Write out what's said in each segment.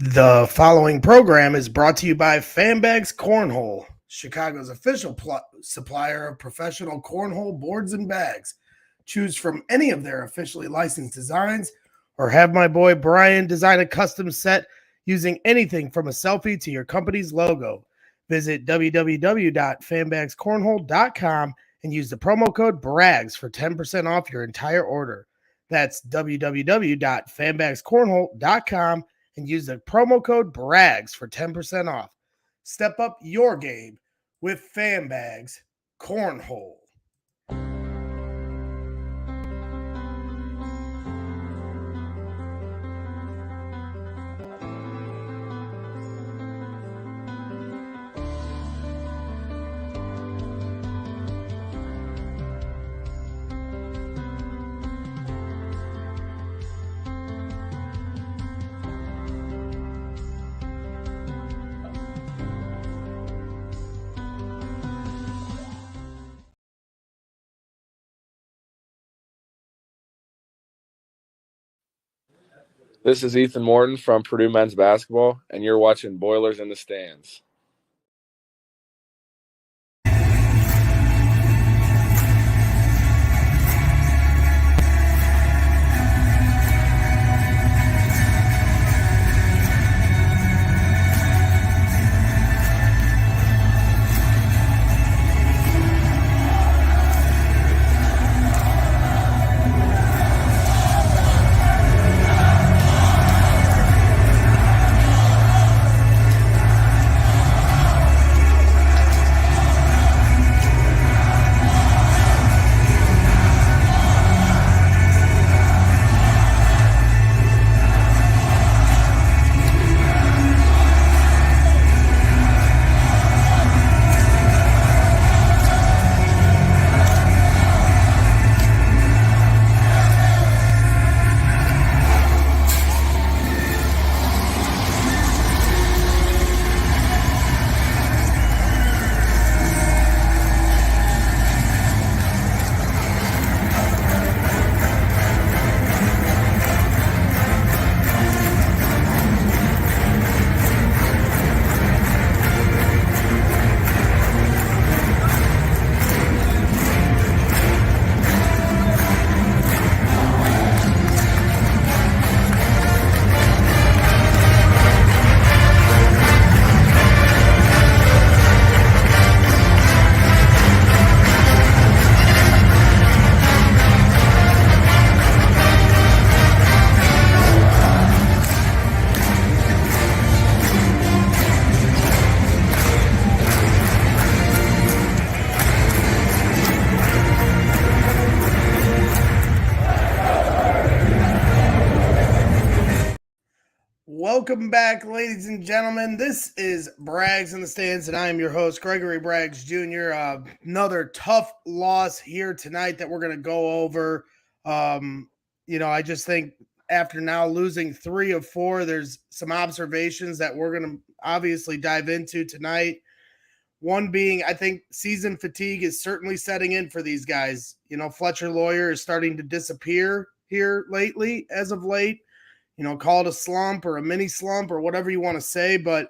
The following program is brought to you by Fanbags Cornhole, Chicago's official supplier of professional cornhole boards and bags. Choose from any of their officially licensed designs or have my boy Brian design a custom set using anything from a selfie to your company's logo. Visit www.fanbagscornhole.com and use the promo code BRAGS for 10% off your entire order. That's www.fanbagscornhole.com and use the promo code BRAGS for 10% off. Step up your game with Fanbags Cornhole. This is Ethan Morton from Purdue Men's Basketball, and you're watching Boilers in the Stands. Welcome back, ladies and gentlemen. This is Brags in the Stands, and I am your host, Gregory Braggs Jr. Another tough loss here tonight that we're going to go over. I just think after now losing 3 of 4, there's some observations that we're going to obviously dive into tonight. One being, I think season fatigue is certainly setting in for these guys. Fletcher Lawyer is starting to disappear here lately, as of late. Call it a slump or a mini slump or whatever you want to say, but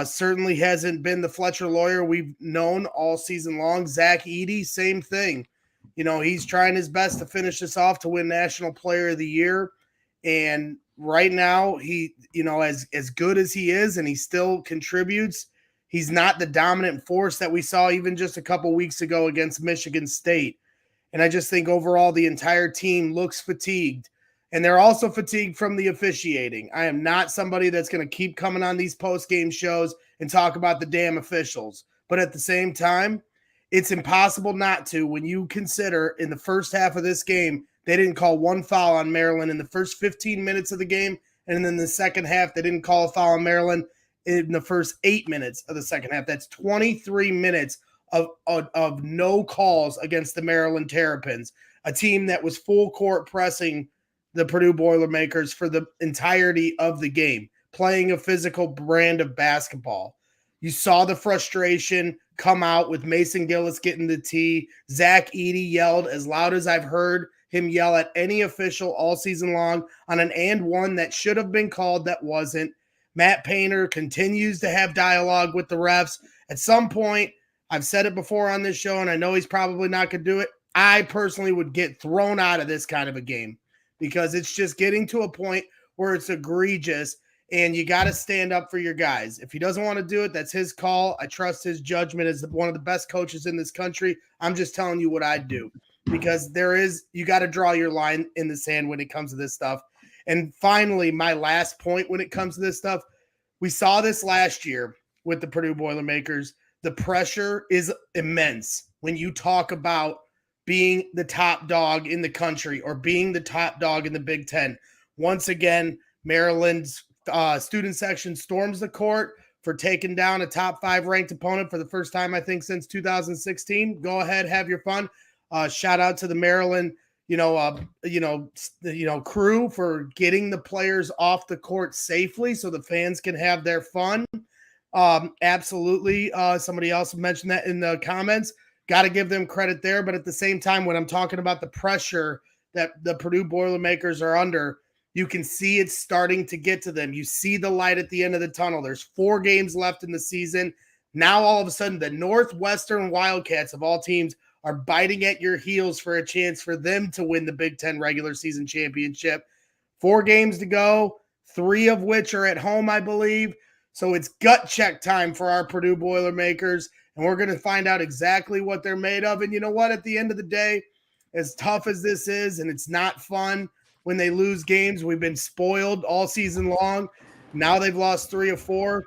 certainly hasn't been the Fletcher Lawyer we've known all season long. Zach Edey, same thing. He's trying his best to finish this off to win National Player of the Year. And right now, he, as good as he is and he still contributes, he's not the dominant force that we saw even just a couple weeks ago against Michigan State. And I just think overall the entire team looks fatigued. And they're also fatigued from the officiating. I am not somebody that's going to keep coming on these post-game shows and talk about the damn officials. But at the same time, it's impossible not to when you consider in the first half of this game, they didn't call one foul on Maryland in the first 15 minutes of the game. And then the second half, they didn't call a foul on Maryland in the first 8 minutes of the second half. That's 23 minutes of no calls against the Maryland Terrapins, a team that was full court pressing the Purdue Boilermakers for the entirety of the game, playing a physical brand of basketball. You saw the frustration come out with Mason Gillis getting the tee. Zach Edey yelled as loud as I've heard him yell at any official all season long on an and one that should have been called that wasn't. Matt Painter continues to have dialogue with the refs. At some point, I've said it before on this show, and I know he's probably not going to do it. I personally would get thrown out of this kind of a game because it's just getting to a point where it's egregious, and you got to stand up for your guys. If he doesn't want to do it, that's his call. I trust his judgment as one of the best coaches in this country. I'm just telling you what I'd do because you got to draw your line in the sand when it comes to this stuff. And finally, my last point when it comes to this stuff, we saw this last year with the Purdue Boilermakers. The pressure is immense when you talk about being the top dog in the country or being the top dog in the Big Ten. Once again, Maryland's student section storms the court for taking down a top 5 ranked opponent for the first time, I think, since 2016. Go ahead, have your fun. Shout out to the Maryland crew for getting the players off the court safely so the fans can have their fun. Absolutely. Somebody else mentioned that in the comments. Got to give them credit there. But at the same time, when I'm talking about the pressure that the Purdue Boilermakers are under, you can see it's starting to get to them. You see the light at the end of the tunnel. There's 4 games left in the season. Now, all of a sudden, the Northwestern Wildcats of all teams are biting at your heels for a chance for them to win the Big Ten regular season championship. 4 games to go, 3 of which are at home, I believe. So it's gut check time for our Purdue Boilermakers, and we're going to find out exactly what they're made of. And you know what? At the end of the day, as tough as this is, and it's not fun when they lose games, we've been spoiled all season long. Now they've lost 3 of 4.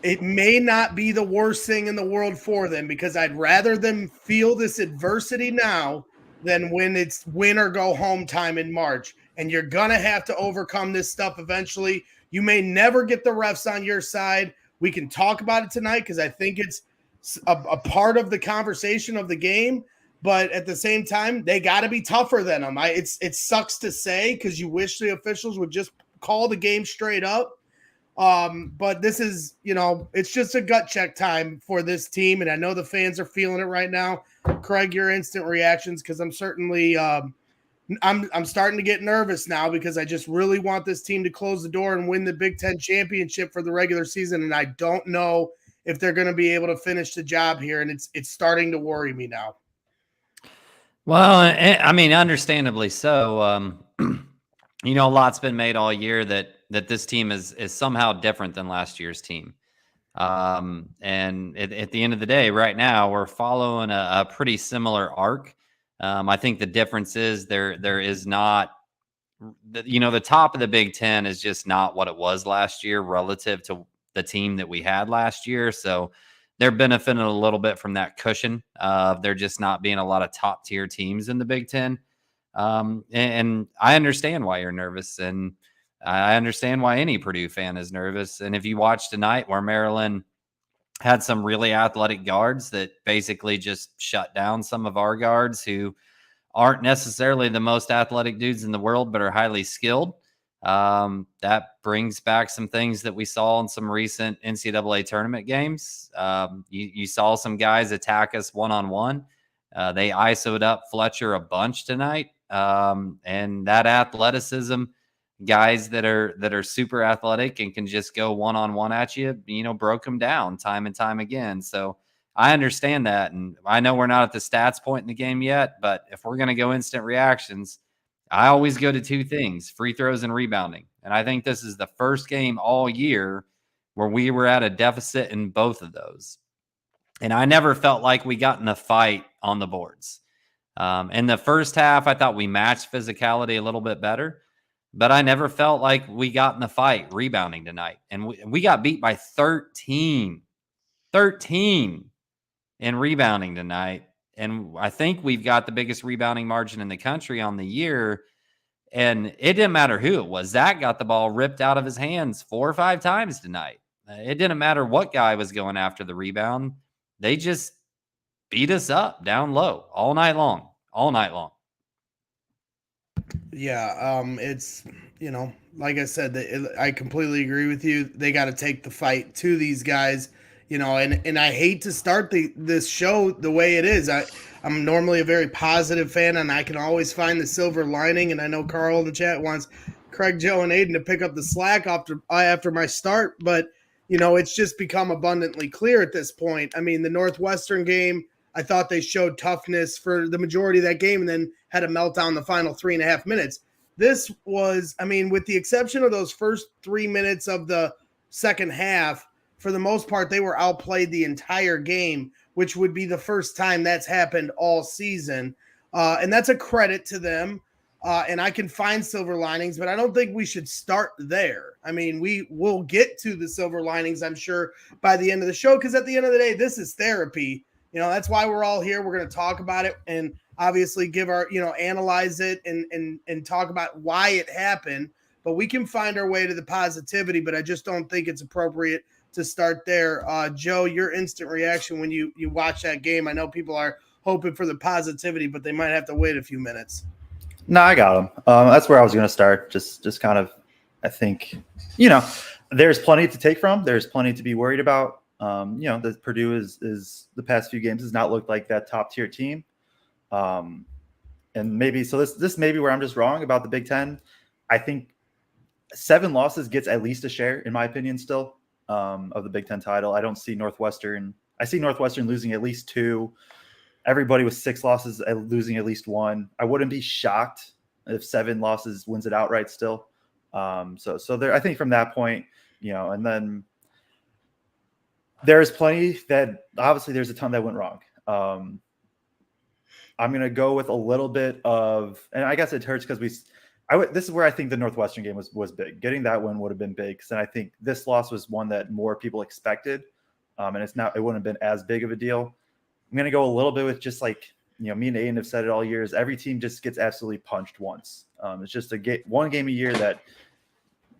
It may not be the worst thing in the world for them because I'd rather them feel this adversity now than when it's win or go home time in March. And you're going to have to overcome this stuff eventually. You may never get the refs on your side. We can talk about it tonight because I think it's a part of the conversation of the game. But at the same time, they got to be tougher than them. It sucks to say because you wish the officials would just call the game straight up. But this is, it's just a gut check time for this team. And I know the fans are feeling it right now. Kraig, your instant reactions, because I'm certainly I'm starting to get nervous now because I just really want this team to close the door and win the Big Ten championship for the regular season. And I don't know if they're going to be able to finish the job here. And it's starting to worry me now. Well, I mean, understandably so. A lot's been made all year that this team is somehow different than last year's team. And at the end of the day, right now, we're following a pretty similar arc. I think the difference is there is not, the top of the Big Ten is just not what it was last year relative to the team that we had last year. So they're benefiting a little bit from that cushion of there just not being a lot of top tier teams in the Big Ten. And I understand why you're nervous, and I understand why any Purdue fan is nervous. And if you watch tonight where Maryland had some really athletic guards that basically just shut down some of our guards who aren't necessarily the most athletic dudes in the world, but are highly skilled. That brings back some things that we saw in some recent NCAA tournament games. You saw some guys attack us one-on-one. They ISO'd up Fletcher a bunch tonight. And that athleticism, guys that are super athletic and can just go one-on-one at you, broke them down time and time again. So I understand that. And I know we're not at the stats point in the game yet, but if we're going to go instant reactions, I always go to 2 things: free throws and rebounding. And I think this is the first game all year where we were at a deficit in both of those. And I never felt like we got in a fight on the boards. In the first half, I thought we matched physicality a little bit better, but I never felt like we got in the fight rebounding tonight. And we got beat by 13 in rebounding tonight. And I think we've got the biggest rebounding margin in the country on the year. And it didn't matter who it was. Zach got the ball ripped out of his hands 4 or 5 times tonight. It didn't matter what guy was going after the rebound. They just beat us up down low all night long. Yeah, it's, like I said, I completely agree with you. They got to take the fight to these guys, and I hate to start this show the way it is. I'm normally a very positive fan, and I can always find the silver lining, and I know Carl in the chat wants Kraig, Joe, and Aidan to pick up the slack after my start, but it's just become abundantly clear at this point. I mean, the Northwestern game, I thought they showed toughness for the majority of that game and then had a meltdown in the final 3.5 minutes. This was, I mean, with the exception of those first 3 minutes of the second half, for the most part, they were outplayed the entire game, which would be the first time that's happened all season. And that's a credit to them. And I can find silver linings, but I don't think we should start there. I mean, we will get to the silver linings, I'm sure, by the end of the show, because at the end of the day, this is therapy. That's why we're all here. We're going to talk about it and obviously give our, analyze it and talk about why it happened. But we can find our way to the positivity, but I just don't think it's appropriate to start there. Joe, your instant reaction when you watch that game. I know people are hoping for the positivity, but they might have to wait a few minutes. No, I got them. That's where I was going to start. Just kind of, I think, there's plenty to take from. There's plenty to be worried about. The Purdue is the past few games has not looked like that top tier team. And maybe, so this may be where I'm just wrong about the Big Ten. I think 7 losses gets at least a share, in my opinion, still of the Big Ten title. I don't see Northwestern. I see Northwestern losing at least 2. Everybody with 6 losses losing at least 1. I wouldn't be shocked if 7 losses wins it outright still. So there, I think from that point, and then there's plenty that obviously there's a ton that went wrong. I'm going to go with a little bit of, and I guess it hurts because this is where I think the Northwestern game was big. Getting that win would have been big. And I think this loss was one that more people expected. And it wouldn't have been as big of a deal. I'm going to go a little bit with just like, me and Aidan have said it all years. Every team just gets absolutely punched once. It's just one game a year that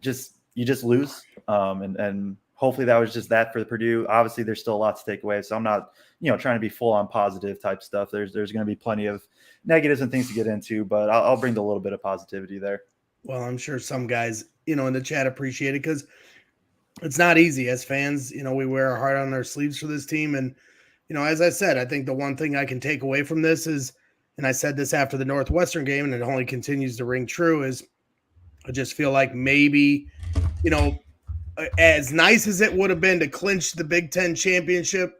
you just lose. And hopefully that was just that for the Purdue. Obviously, there's still a lot to take away. So I'm not, trying to be full on positive type stuff. There's going to be plenty of negatives and things to get into, but I'll bring a little bit of positivity there. Well, I'm sure some guys, in the chat appreciate it because it's not easy as fans. We wear our heart on our sleeves for this team. And, as I said, I think the one thing I can take away from this is, and I said this after the Northwestern game, and it only continues to ring true, is I just feel like maybe, as nice as it would have been to clinch the Big Ten championship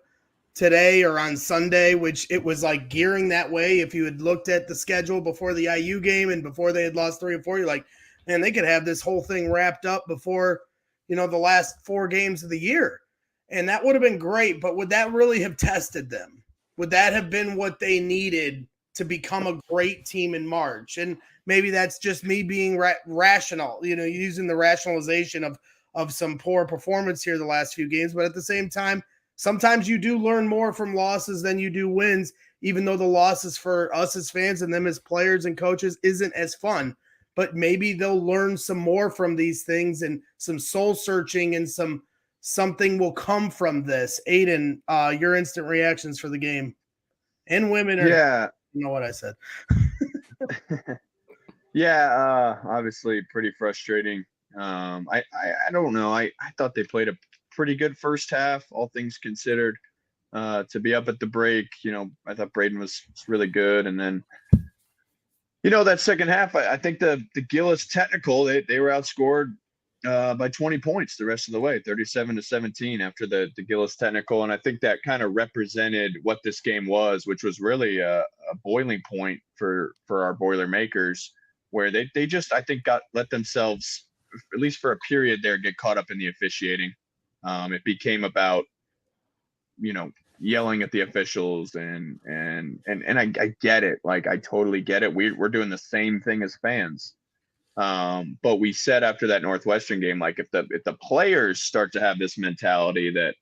today or on Sunday, which it was like gearing that way. If you had looked at the schedule before the IU game and before they had lost 3 or 4, you're like, man, they could have this whole thing wrapped up before, the last 4 games of the year. And that would have been great, but would that really have tested them? Would that have been what they needed to become a great team in March? And maybe that's just me being rational, using the rationalization of some poor performance here the last few games. But at the same time, sometimes you do learn more from losses than you do wins, even though the losses for us as fans and them as players and coaches isn't as fun. But maybe they'll learn some more from these things and some soul searching and something will come from this. Aidan, your instant reactions for the game and women are, you know what I said. Obviously pretty frustrating. I don't know. I thought they played a pretty good first half, all things considered. To be up at the break, I thought Braden was really good. And then, that second half, I think the Gillis technical, they were outscored by 20 points the rest of the way, 37-17 after the Gillis technical. And I think that kind of represented what this game was, which was really a boiling point for our Boilermakers, where they just, I think, let themselves, at least for a period there, get caught up in the officiating. It became about, yelling at the officials and I get it. Like, I totally get it. We're doing the same thing as fans. But we said after that Northwestern game, like if the players start to have this mentality that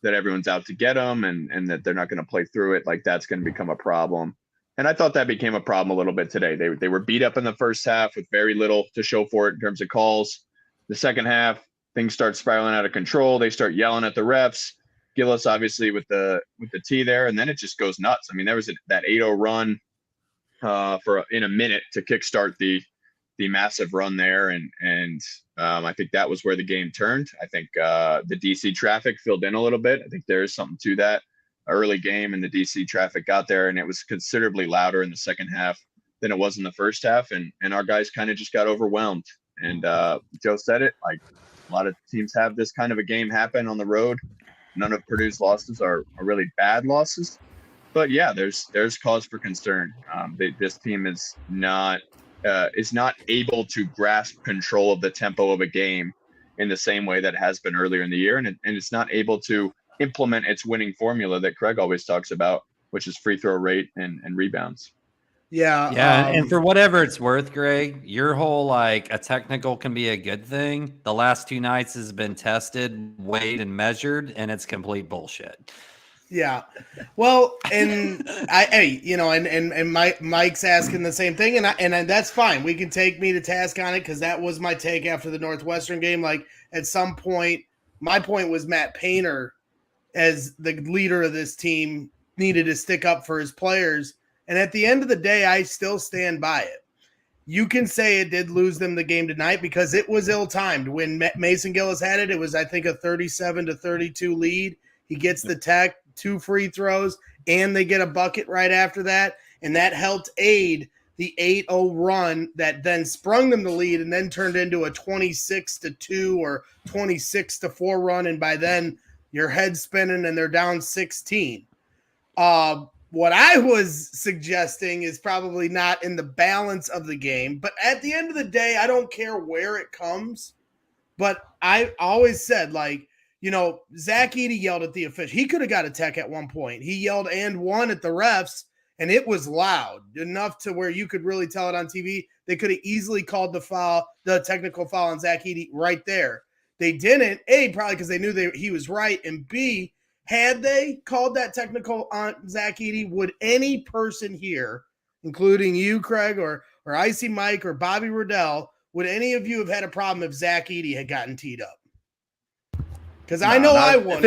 everyone's out to get them and that they're not going to play through it, like that's going to become a problem. And I thought that became a problem a little bit today. They were beat up in the first half with very little to show for it in terms of calls. The second half, things start spiraling out of control. They start yelling at the refs. Gillis obviously with the T there, and then it just goes nuts. I mean, there was that 8-0 run in a minute to kickstart the massive run there, and I think that was where the game turned. I think the DC traffic filled in a little bit. I think there is something to that early game, and the DC traffic got there, and it was considerably louder in the second half. than it was in the first half, and our guys kind of just got overwhelmed. And Joe said it, like a lot of teams have this kind of a game happen on the road. None of Purdue's losses are really bad losses, but yeah, there's cause for concern. This team is not able to grasp control of the tempo of a game in the same way that it has been earlier in the year, and it's not able to implement its winning formula that Kraig always talks about, which is free throw rate and rebounds. Yeah. And for whatever it's worth, Greg, your whole like a technical can be a good thing. The last 2 nights has been tested, weighed, and measured, and it's complete bullshit. Yeah. Well, and Mike's asking the same thing, and that's fine. We can take me to task on it because that was my take after the Northwestern game. Like at some point, my point was Matt Painter, as the leader of this team, needed to stick up for his players. And at the end of the day, I still stand by it. You can say it did lose them the game tonight because it was ill-timed. When Mason Gillis had it, it was, I think, a 37-32 lead. He gets the tech, 2 free throws, and they get a bucket right after that. And that helped aid the 8-0 run that then sprung them the lead and then turned into a 26-2 or 26-4 run. And by then, your head's spinning and they're down 16. What I was suggesting is probably not in the balance of the game, but at the end of the day, I don't care where it comes. But I always said, like, Zach Edey yelled at the official. He could have got a tech at one point. He yelled and won at the refs, and it was loud enough to where you could really tell it on TV. They could have easily called the technical foul on Zach Edey right there. They didn't, A, probably because they knew he was right, and B, had they called that technical on Zach Edey, would any person here, including you, Kraig, or Icy Mike, or Bobby Riddell, would any of you have had a problem if Zach Edey had gotten teed up? Because I know I wouldn't. If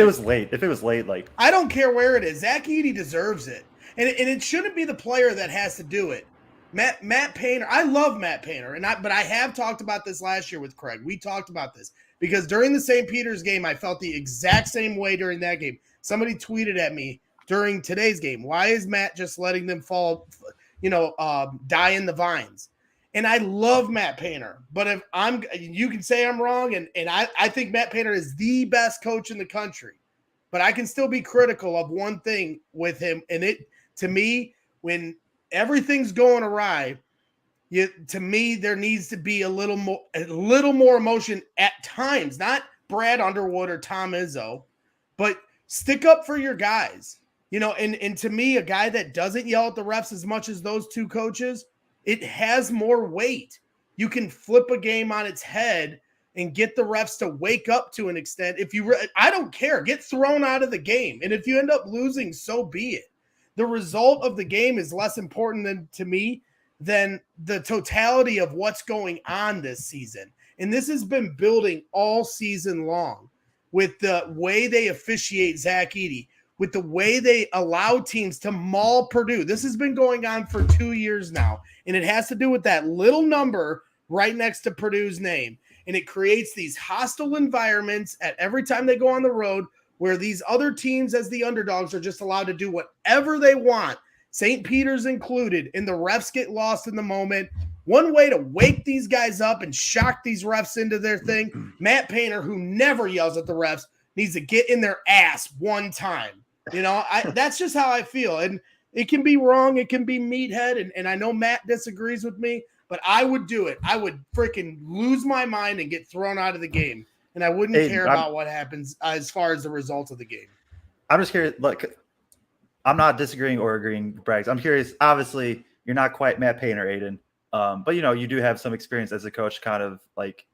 it was late, like I don't care where it is. Zach Edey deserves it, and it shouldn't be the player that has to do it. Matt Painter, I love Matt Painter, but I have talked about this last year with Kraig. We talked about this because during the St. Peter's game, I felt the exact same way during that game. Somebody tweeted at me during today's game, why is Matt just letting them fall, die in the vines? And I love Matt Painter, but you can say I'm wrong, and I think Matt Painter is the best coach in the country, but I can still be critical of one thing with him, and to me, when everything's going awry, to me there needs to be a little more emotion at times, not Brad Underwood or Tom Izzo, but stick up for your guys, and to me, a guy that doesn't yell at the refs as much as those two coaches, it has more weight. You can flip a game on its head and get the refs to wake up to an extent. I don't care, get thrown out of the game. And if you end up losing, so be it. The result of the game is less important to me than the totality of what's going on this season. And this has been building all season long with the way they officiate Zach Edey, with the way they allow teams to maul Purdue. This has been going on for 2 years now, and it has to do with that little number right next to Purdue's name. And it creates these hostile environments at every time they go on the road where these other teams as the underdogs are just allowed to do whatever they want, St. Peter's included, and the refs get lost in the moment. One way to wake these guys up and shock these refs into their thing, Matt Painter, who never yells at the refs, needs to get in their ass one time. That's just how I feel. And it can be wrong. It can be meathead. And I know Matt disagrees with me, but I would do it. I would freaking lose my mind and get thrown out of the game. And I wouldn't care about what happens as far as the results of the game. I'm just curious. Look, I'm not disagreeing or agreeing, Braggs. I'm curious. Obviously, you're not quite Matt Painter, Aidan. But, you do have some experience as a coach, kind of like,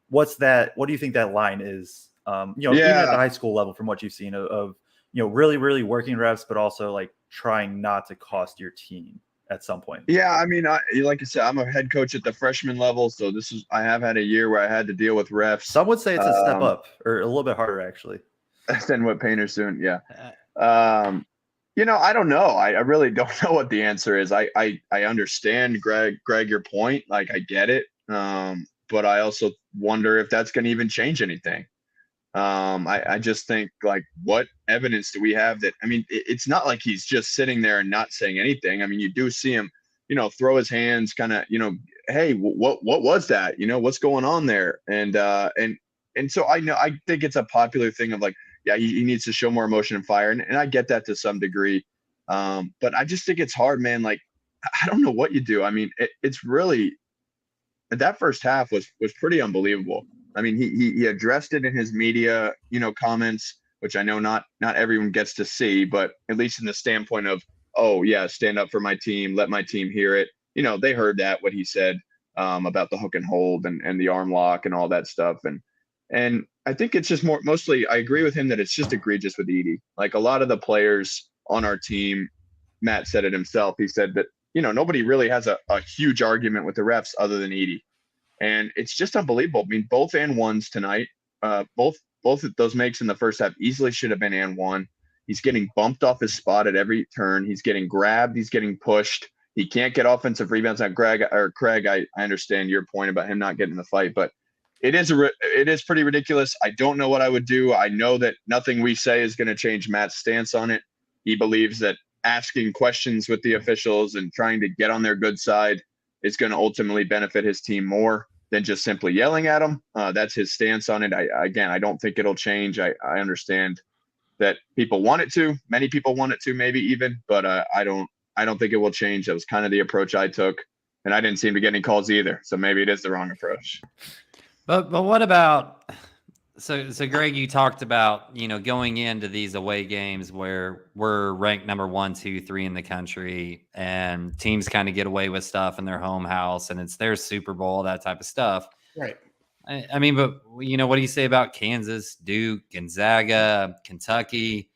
what do you think that line is? Even at the high school level, from what you've seen of really, really working refs, but also like trying not to cost your team at some point. Yeah, I mean, like I said, I'm a head coach at the freshman level, so I have had a year where I had to deal with refs. Some would say it's a step up, or a little bit harder, actually. Than what Painter's doing, yeah. I don't know. I really don't know what the answer is. I understand, Greg, your point. Like, I get it. But I also wonder if that's going to even change anything. I just think, like, what evidence do we have that, I mean, it's not like he's just sitting there and not saying anything. I mean, you do see him, throw his hands, kind of, hey, what was that? What's going on there? And so I think it's a popular thing of like, yeah, he needs to show more emotion and fire. And I get that to some degree. But I just think it's hard, man. Like, I don't know what you do. I mean, it's really, that first half was pretty unbelievable. I mean, he addressed it in his media, comments, which I know not everyone gets to see, but at least in the standpoint of, oh yeah, stand up for my team, let my team hear it. They heard that, what he said about the hook and hold and the arm lock and all that stuff. And I think it's just mostly, I agree with him that it's just egregious with Edey. Like, a lot of the players on our team, Matt said it himself. He said that, nobody really has a huge argument with the refs other than Edey. And it's just unbelievable. I mean, both and ones tonight, both of those makes in the first half easily should have been and one. He's getting bumped off his spot at every turn. He's getting grabbed. He's getting pushed. He can't get offensive rebounds. Now, Kraig, I understand your point about him not getting in the fight, but it is pretty ridiculous. I don't know what I would do. I know that nothing we say is going to change Matt's stance on it. He believes that asking questions with the officials and trying to get on their good side is going to ultimately benefit his team more than just simply yelling at them. That's his stance on it. I don't think it'll change. I understand that people want it to. Many people want it to, maybe even, but I don't think it will change. That was kind of the approach I took, and I didn't seem to get any calls either. So maybe it is the wrong approach. But what about so Greg, you talked about, going into these away games where we're ranked number 1, 2, 3 in the country, and teams kind of get away with stuff in their home house and it's their Super Bowl, that type of stuff. Right. I mean, but what do you say about Kansas, Duke, Gonzaga, Kentucky?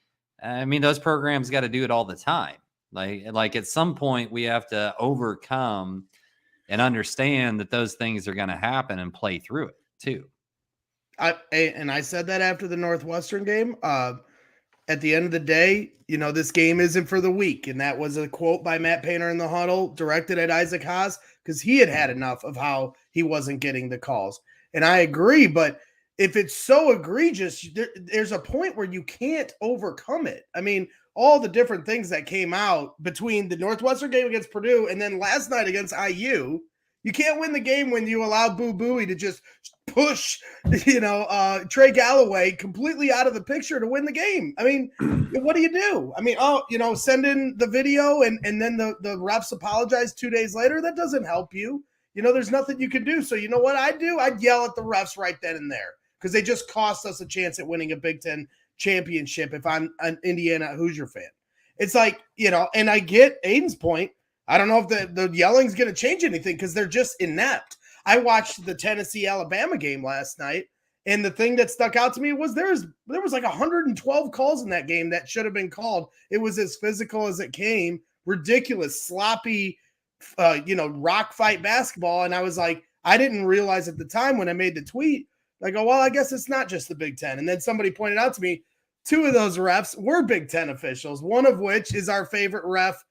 I mean, those programs got to do it all the time. Like at some point we have to overcome and understand that those things are going to happen and play through it too. I said that after the Northwestern game. At the end of the day, this game isn't for the weak. And that was a quote by Matt Painter in the huddle directed at Isaac Haas, because he had enough of how he wasn't getting the calls. And I agree, but if it's so egregious, there's a point where you can't overcome it. I mean, all the different things that came out between the Northwestern game against Purdue and then last night against IU, you can't win the game when you allow Boo Buie to just push, Trey Galloway completely out of the picture to win the game. I mean, what do you do? I mean, send in the video and then the refs apologize 2 days later. That doesn't help you. There's nothing you can do. So you know what I'd do? I'd yell at the refs right then and there, because they just cost us a chance at winning a Big Ten championship if I'm an Indiana Hoosier fan. It's like, and I get Aiden's point. I don't know if the yelling's going to change anything because they're just inept. I watched the Tennessee-Alabama game last night, and the thing that stuck out to me was there was like 112 calls in that game that should have been called. It was as physical as it came, ridiculous, sloppy, rock fight basketball. And I was like, I didn't realize at the time when I made the tweet, I go, well, I guess it's not just the Big Ten. And then somebody pointed out to me, 2 of those refs were Big Ten officials, one of which is our favorite ref.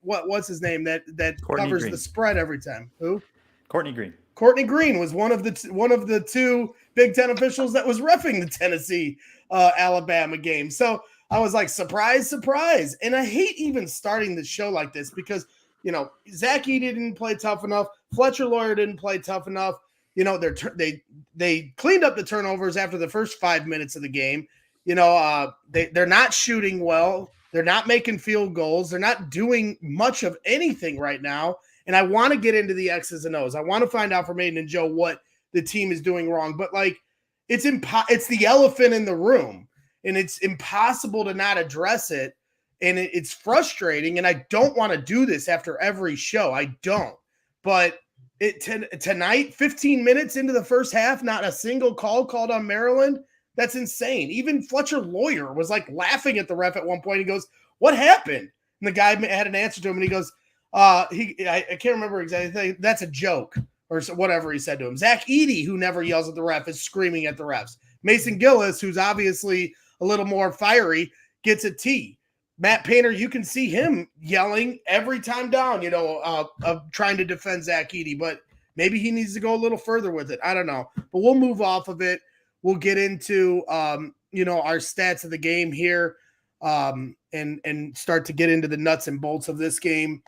What's his name that covers Green. The spread every time? Who? Courtney Green. Courtney Green was one of the 2 Big Ten officials that was reffing the Tennessee Alabama game. So I was like, surprise, surprise. And I hate even starting the show like this because, Zach Edey didn't play tough enough. Fletcher Lawyer didn't play tough enough. They cleaned up the turnovers after the first 5 minutes of the game. They're not shooting well. They're not making field goals. They're not doing much of anything right now. And I want to get into the X's and O's. I want to find out from Aiden and Joe what the team is doing wrong. But it's the elephant in the room, and it's impossible to not address it. And it's frustrating. And I don't want to do this after every show. I don't. But tonight, 15 minutes into the first half, not a single call called on Maryland. That's insane. Even Fletcher Lawyer was like laughing at the ref at one point. He goes, "What happened?" And the guy had an answer to him, and he goes, I can't remember exactly. That's a joke or whatever he said to him. Zach Edey, who never yells at the ref, is screaming at the refs. Mason Gillis, who's obviously a little more fiery, gets a T. Matt Painter, you can see him yelling every time down, trying to defend Zach Edey, but maybe he needs to go a little further with it. I don't know, but we'll move off of it. We'll get into, our stats of the game here and start to get into the nuts and bolts of this game.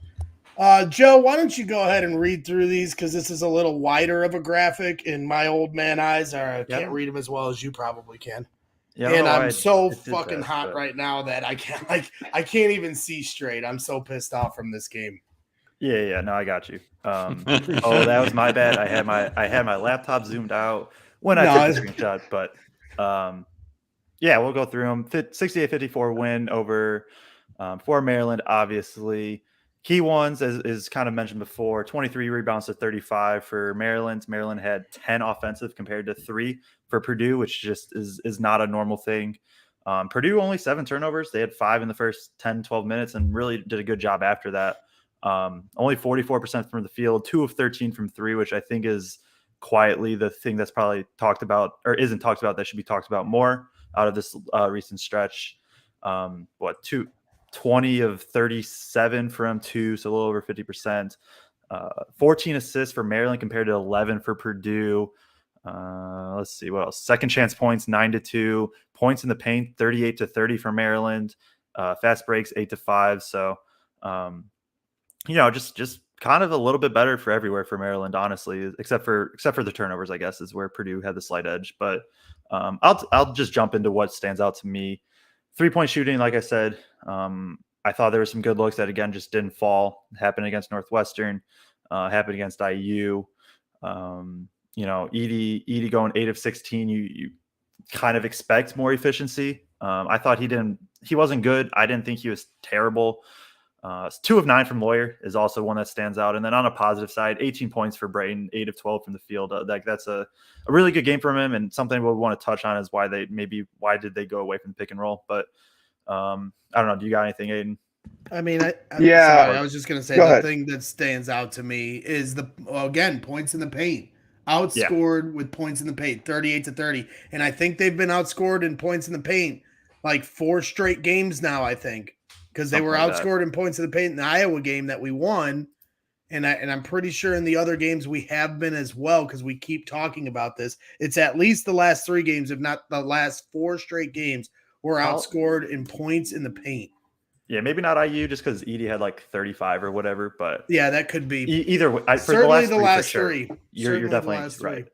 Joe, why don't you go ahead and read through these because this is a little wider of a graphic, and my old man eyes can't read them as well as you probably can. Yeah, And I'm so it did fucking that, hot but- right now that I can't even see straight. I'm so pissed off from this game. Yeah, no, I got you. Oh, that was my bad. I had my laptop zoomed out when I No, took the screenshot, but yeah, we'll go through them. 68-54 win over for Maryland, obviously. Key ones, as kind of mentioned before, 23 rebounds to 35 for Maryland. Maryland had 10 offensive compared to 3 for Purdue, which just is not a normal thing. Purdue only 7 turnovers. They had 5 in the first 10, 12 minutes and really did a good job after that. Only 44% from the field, 2 of 13 from 3, which I think is quietly the thing that's probably talked about or isn't talked about that should be talked about more out of this recent stretch. 20 of 37 from 2, so a little over 50%. 14 assists for Maryland compared to 11 for Purdue. Let's see what else. Second chance points 9-2. Points in the paint 38-30 for Maryland. Fast breaks 8-5. So just kind of a little bit better for everywhere for Maryland, honestly, except for the turnovers, I guess, is where Purdue had the slight edge. But I'll just jump into what stands out to me. 3-point shooting, like I said, I thought there were some good looks that again just didn't fall. It happened against Northwestern, happened against IU. Edie going 8 of 16. You kind of expect more efficiency. I thought he wasn't good. I didn't think he was terrible. 2 of 9 from Lawyer is also one that stands out. And then on a positive side, 18 points for Brayton, 8 of 12 from the field. That's a really good game from him. And something we want to touch on is why did they go away from the pick and roll? But I don't know. Do you got anything, Aidan? I mean, sorry, I was just going to say the thing that stands out to me is points in the paint. Outscored with points in the paint, 38-30. And I think they've been outscored in points in the paint like 4 straight games now, I think. Because they were outscored in points in the paint in the Iowa game that we won. And I'm pretty sure in the other games we have been as well because we keep talking about this. It's at least the last 3 games, if not the last 4 straight games, we're outscored in points in the paint. Yeah, maybe not IU just because Edie had like 35 or whatever, but yeah, that could be either way. Certainly the last 3. You're definitely right.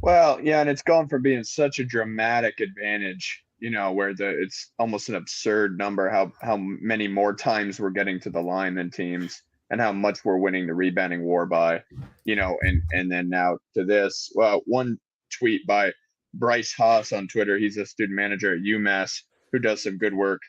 Well, yeah, and it's gone from being such a dramatic advantage, where it's almost an absurd number how many more times we're getting to the line than teams and how much we're winning the rebounding war by, and then now to this. Well, one tweet by Bryce Haas on Twitter. He's a student manager at UMass who does some good work.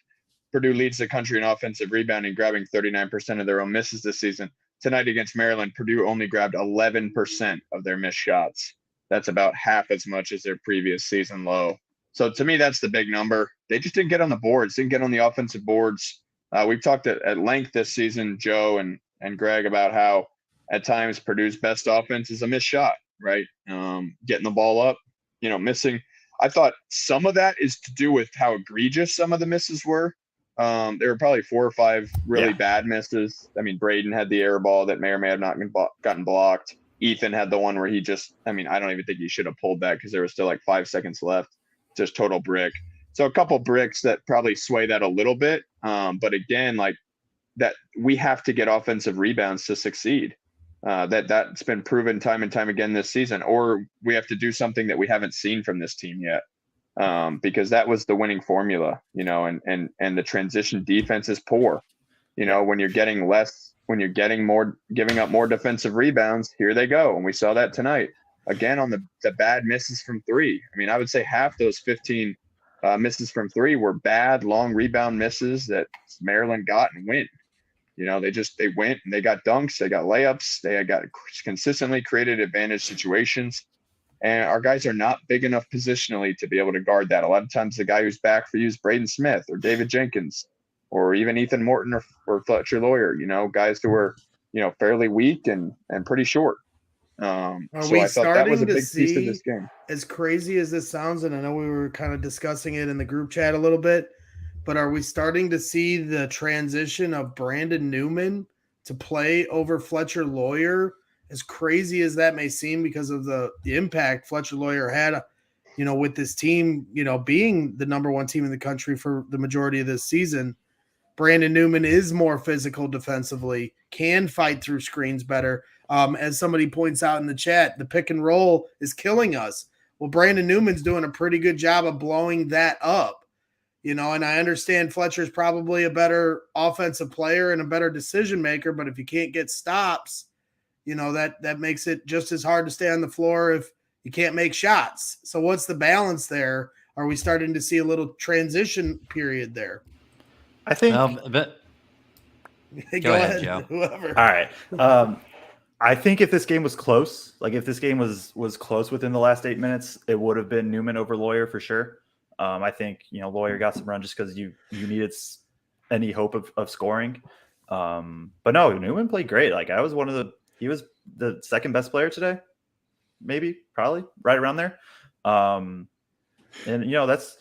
Purdue leads the country in offensive rebounding, grabbing 39% of their own misses this season. Tonight against Maryland, Purdue only grabbed 11% of their missed shots. That's about half as much as their previous season low. So to me, that's the big number. They just didn't get on the boards, didn't get on the offensive boards. We've talked at length this season, Joe and Greg, about how at times Purdue's best offense is a missed shot, right? Getting the ball up, missing. I thought some of that is to do with how egregious some of the misses were. There were probably 4 or 5 really bad misses. I mean, Braden had the air ball that may or may have not gotten blocked. Ethan had the one where I don't even think he should have pulled that because there was still like 5 seconds left. Just total brick. So a couple bricks that probably sway that a little bit. But again, like that, we have to get offensive rebounds to succeed. That's been proven time and time again this season, or we have to do something that we haven't seen from this team yet. Because that was the winning formula, and the transition defense is poor. When you're getting giving up more defensive rebounds, here they go. And we saw that tonight again on the bad misses from 3. I mean, I would say half those 15 misses from 3 were bad long rebound misses that Maryland got and win. They went and they got dunks, they got layups, they got consistently created advantage situations. And our guys are not big enough positionally to be able to guard that. A lot of times the guy who's back for you is Braden Smith or David Jenkins or even Ethan Morton or Fletcher Lawyer, guys who are, fairly weak and pretty short. Are so we I thought that was a starting to big piece of see, this game. as crazy as this sounds, and I know we were kind of discussing it in the group chat a little bit, but are we starting to see the transition of Brandon Newman to play over Fletcher Lawyer? As crazy as that may seem because of the impact Fletcher Lawyer had, with this team, being the number 1 team in the country for the majority of this season. Brandon Newman is more physical defensively, can fight through screens better. As somebody points out in the chat, the pick and roll is killing us. Well, Brandon Newman's doing a pretty good job of blowing that up, and I understand Fletcher's probably a better offensive player and a better decision maker, but if you can't get stops, that makes it just as hard to stay on the floor if you can't make shots. So what's the balance there? Are we starting to see a little transition period there? I think. Go ahead, Joe. Whoever. All right. I think if this game was close, like if this game was close within the last 8 minutes, it would have been Newman over Lawyer for sure. I think Lawyer got some run just because you needed any hope of scoring. But no, Newman played great. Like he was the second best player today, maybe, probably right around there. And that's,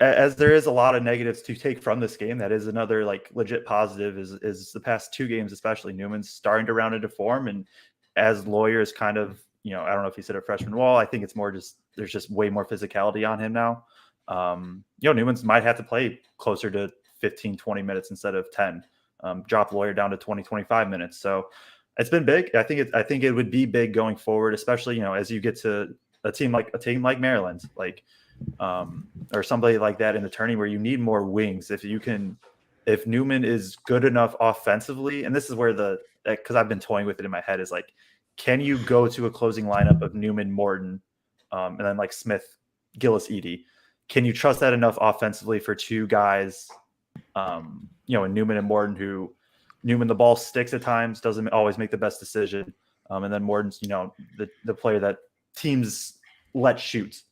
as there is a lot of negatives to take from this game, that is another like legit positive is the past 2 games, especially Newman's starting to round into form. And as Lawyer is kind of, I don't know if he's hit a freshman wall. I think it's more just, there's just way more physicality on him now. Newman's might have to play closer to 15, 20 minutes instead of 10, drop Lawyer down to 20, 25 minutes. So it's been big. I think it would be big going forward, especially, as you get to a team like Maryland, like, or somebody like that in the tourney where you need more wings. If Newman is good enough offensively, and this is where because I've been toying with it in my head, is like, can you go to a closing lineup of Newman, Morton, and then like Smith, Gillis, Edey? Can you trust that enough offensively for 2 guys, in Newman and Morton, who Newman, the ball sticks at times, doesn't always make the best decision. And then Morton's, the player that teams let shoot.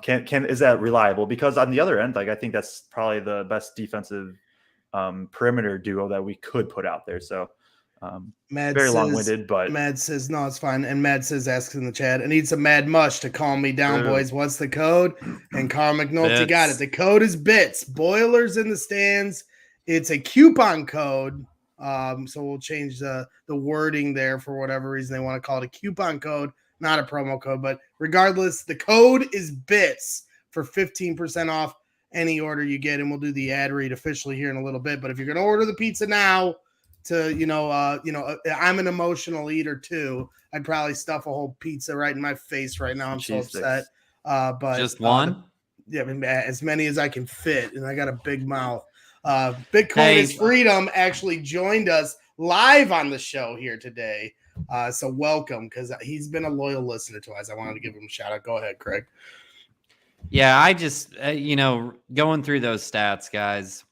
Is that reliable? Because on the other end, like I think that's probably the best defensive perimeter duo that we could put out there. So very long-winded, but Mad says no, it's fine. And Mad says, asks in the chat, I need some Mad Mush to calm me down, boys. What's the code? And Carl McNulty got it. The code is BITS. Boilers in the stands. It's a coupon code. So we'll change the wording there for whatever reason they want to call it a coupon code, not a promo code. But regardless, the code is BITS for 15% off any order you get. And we'll do the ad read officially here in a little bit. But if you're going to order the pizza now, I'm an emotional eater too. I'd probably stuff a whole pizza right in my face right now. I'm so upset. But just one? As many as I can fit. And I got a big mouth. Bitcoin is Freedom actually joined us live on the show here today. So welcome, because he's been a loyal listener to us. I wanted to give him a shout out. Go ahead, Kraig. Yeah, I just, going through those stats, guys,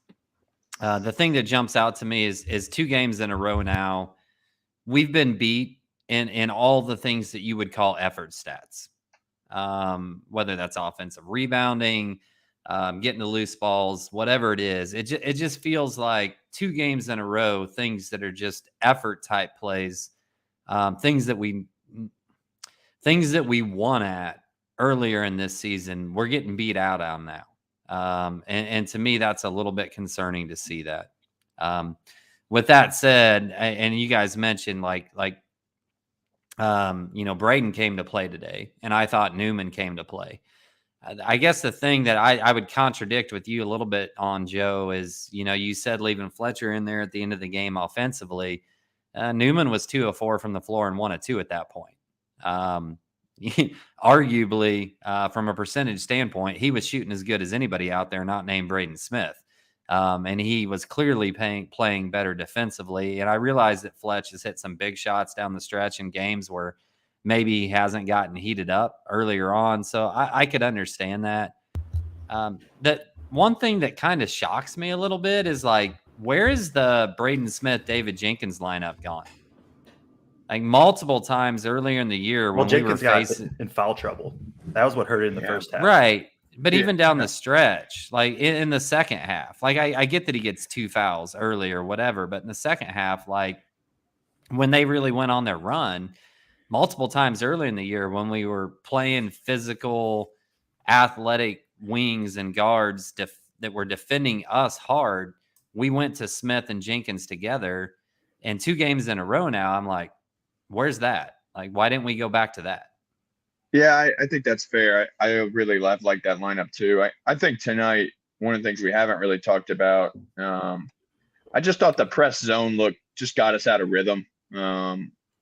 the thing that jumps out to me is 2 games in a row now. We've been beat in all the things that you would call effort stats, whether that's offensive rebounding, getting the loose balls, whatever it is. It just feels like 2 games in a row, things that are just effort type plays, things that we won at earlier in this season, we're getting beat out on now. And to me, that's a little bit concerning to see that. With that said, and you guys mentioned Braden came to play today, and I thought Newman came to play. I guess the thing that I would contradict with you a little bit on, Joe, is, you said leaving Fletcher in there at the end of the game offensively. Newman was 2 of 4 from the floor and 1 of 2 at that point. Arguably, from a percentage standpoint, he was shooting as good as anybody out there not named Braden Smith. And he was clearly playing better defensively. And I realize that Fletch has hit some big shots down the stretch in games where maybe he hasn't gotten heated up earlier on. So I could understand that. That one thing that kind of shocks me a little bit is where is the Braden Smith, David Jenkins lineup gone? Like multiple times earlier in the year when we were facing in foul trouble. That was what hurt it in the first half. Right. But even down the stretch, like in the second half, I get that he gets 2 fouls early or whatever, but in the second half, when they really went on their run, multiple times earlier in the year when we were playing physical, athletic wings and guards that were defending us hard, we went to Smith and Jenkins together. And 2 games in a row now, I'm like, where's that? Why didn't we go back to that? Yeah, I think that's fair. I really love that lineup too. I think tonight one of the things we haven't really talked about. I just thought the press zone look just got us out of rhythm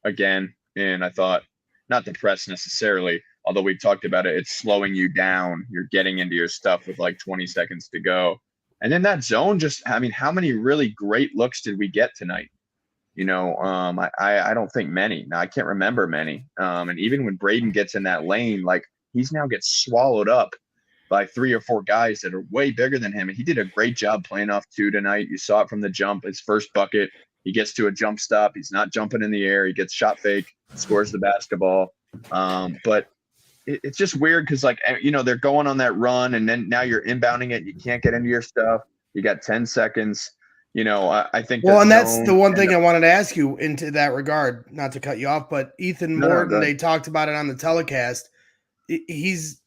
again. And I thought, not the press necessarily, although we've talked about it, it's slowing you down. You're getting into your stuff with like 20 seconds to go. And then that zone just, I mean, how many really great looks did we get tonight? You know, I don't think many. Now, I can't remember many. And even when Braden gets in that lane, like he's now gets swallowed up by 3 or 4 guys that are way bigger than him. And he did a great job playing off 2 tonight. You saw it from the jump, his first bucket. He gets to a jump stop. He's not jumping in the air. He gets shot fake, scores the basketball. But it's just weird because, like, you know, they're going on that run and then now you're inbounding it. You can't get into your stuff. You got 10 seconds. You know, I think. Well, and that's the one thing I wanted to ask you into that regard, not to cut you off, but Ethan Morton, they talked about it on the telecast. He's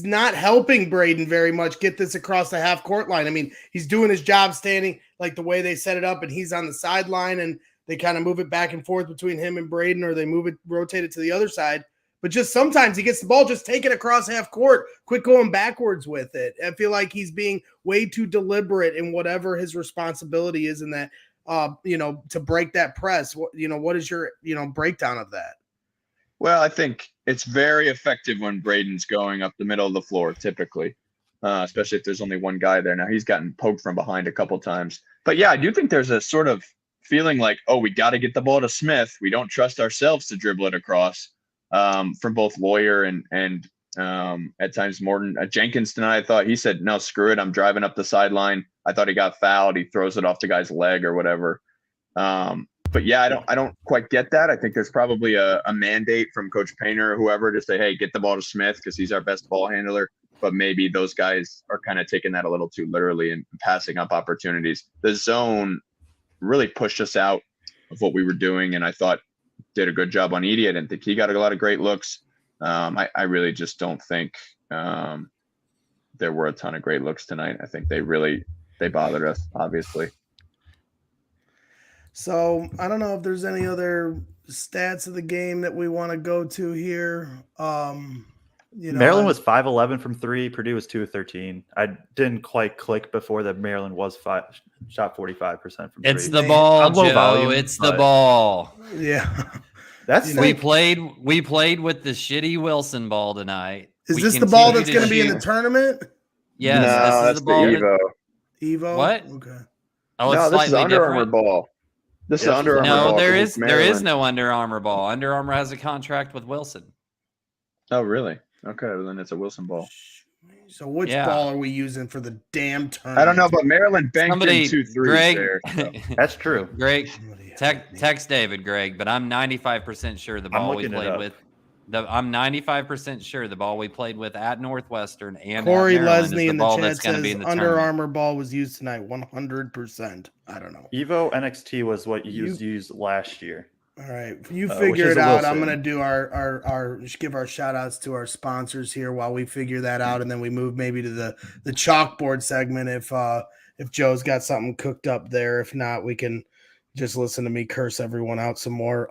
not helping Braden very much get this across the half court line. I mean, he's doing his job standing like the way they set it up, and he's on the sideline and they kind of move it back and forth between him and Braden, or they rotate it to the other side. But just sometimes he gets the ball, just take it across half court, quit going backwards with it. I feel like he's being way too deliberate in whatever his responsibility is in that, you know, to break that press. What is your, breakdown of that? Well, I think it's very effective when Braden's going up the middle of the floor, typically, especially if there's only one guy there. Now, he's gotten poked from behind a couple times. But, yeah, I do think there's a sort of feeling like, oh, we got to get the ball to Smith. We don't trust ourselves to dribble it across. From both Lawyer and at times Morton. Jenkins tonight, I thought he said, no, screw it. I'm driving up the sideline. I thought he got fouled. He throws it off the guy's leg or whatever. But yeah, I don't quite get that. I think there's probably a mandate from Coach Painter or whoever to say, hey, get the ball to Smith because he's our best ball handler. But maybe those guys are kind of taking that a little too literally and passing up opportunities. The zone really pushed us out of what we were doing, and I thought did a good job on Edie. I didn't think he got a lot of great looks. I really just don't think there were a ton of great looks tonight. I think they bothered us, obviously. So I don't know if there's any other stats of the game that we want to go to here. Maryland was 5-11 from 3. Purdue was 2 of 13. I didn't quite click before that Maryland was shot 45% from 3. It's the ball, Joe. Volume, it's the ball. Yeah. That's we played with the shitty Wilson ball tonight. Is this the ball that's going to be in the tournament? Yes, no, this is the ball. Evo. Evo? What? Okay. Oh, it's no, this is slightly Under Armour different. ball. This is Under Armour ball. No, there is no Under Armour ball. Under Armour has a contract with Wilson. Oh, really? Okay, well, then it's a Wilson ball. So which ball are we using for the damn tournament? I don't know, but Maryland banked in 2 threes Greg, there. So. That's true. Greg, text David, Greg, but I'm 95% sure the ball we played with. I'm 95% sure the ball we played with at Northwestern and Corey at Maryland Lesney is in the ball the chat that's going to be says in the Under tournament. Armour ball was used tonight 100%. I don't know. Evo NXT was what you used last year. All right, you figure it out. I'm gonna do our give our shout outs to our sponsors here while we figure that out, and then we move maybe to the chalkboard segment if Joe's got something cooked up there. If not, we can just listen to me curse everyone out some more.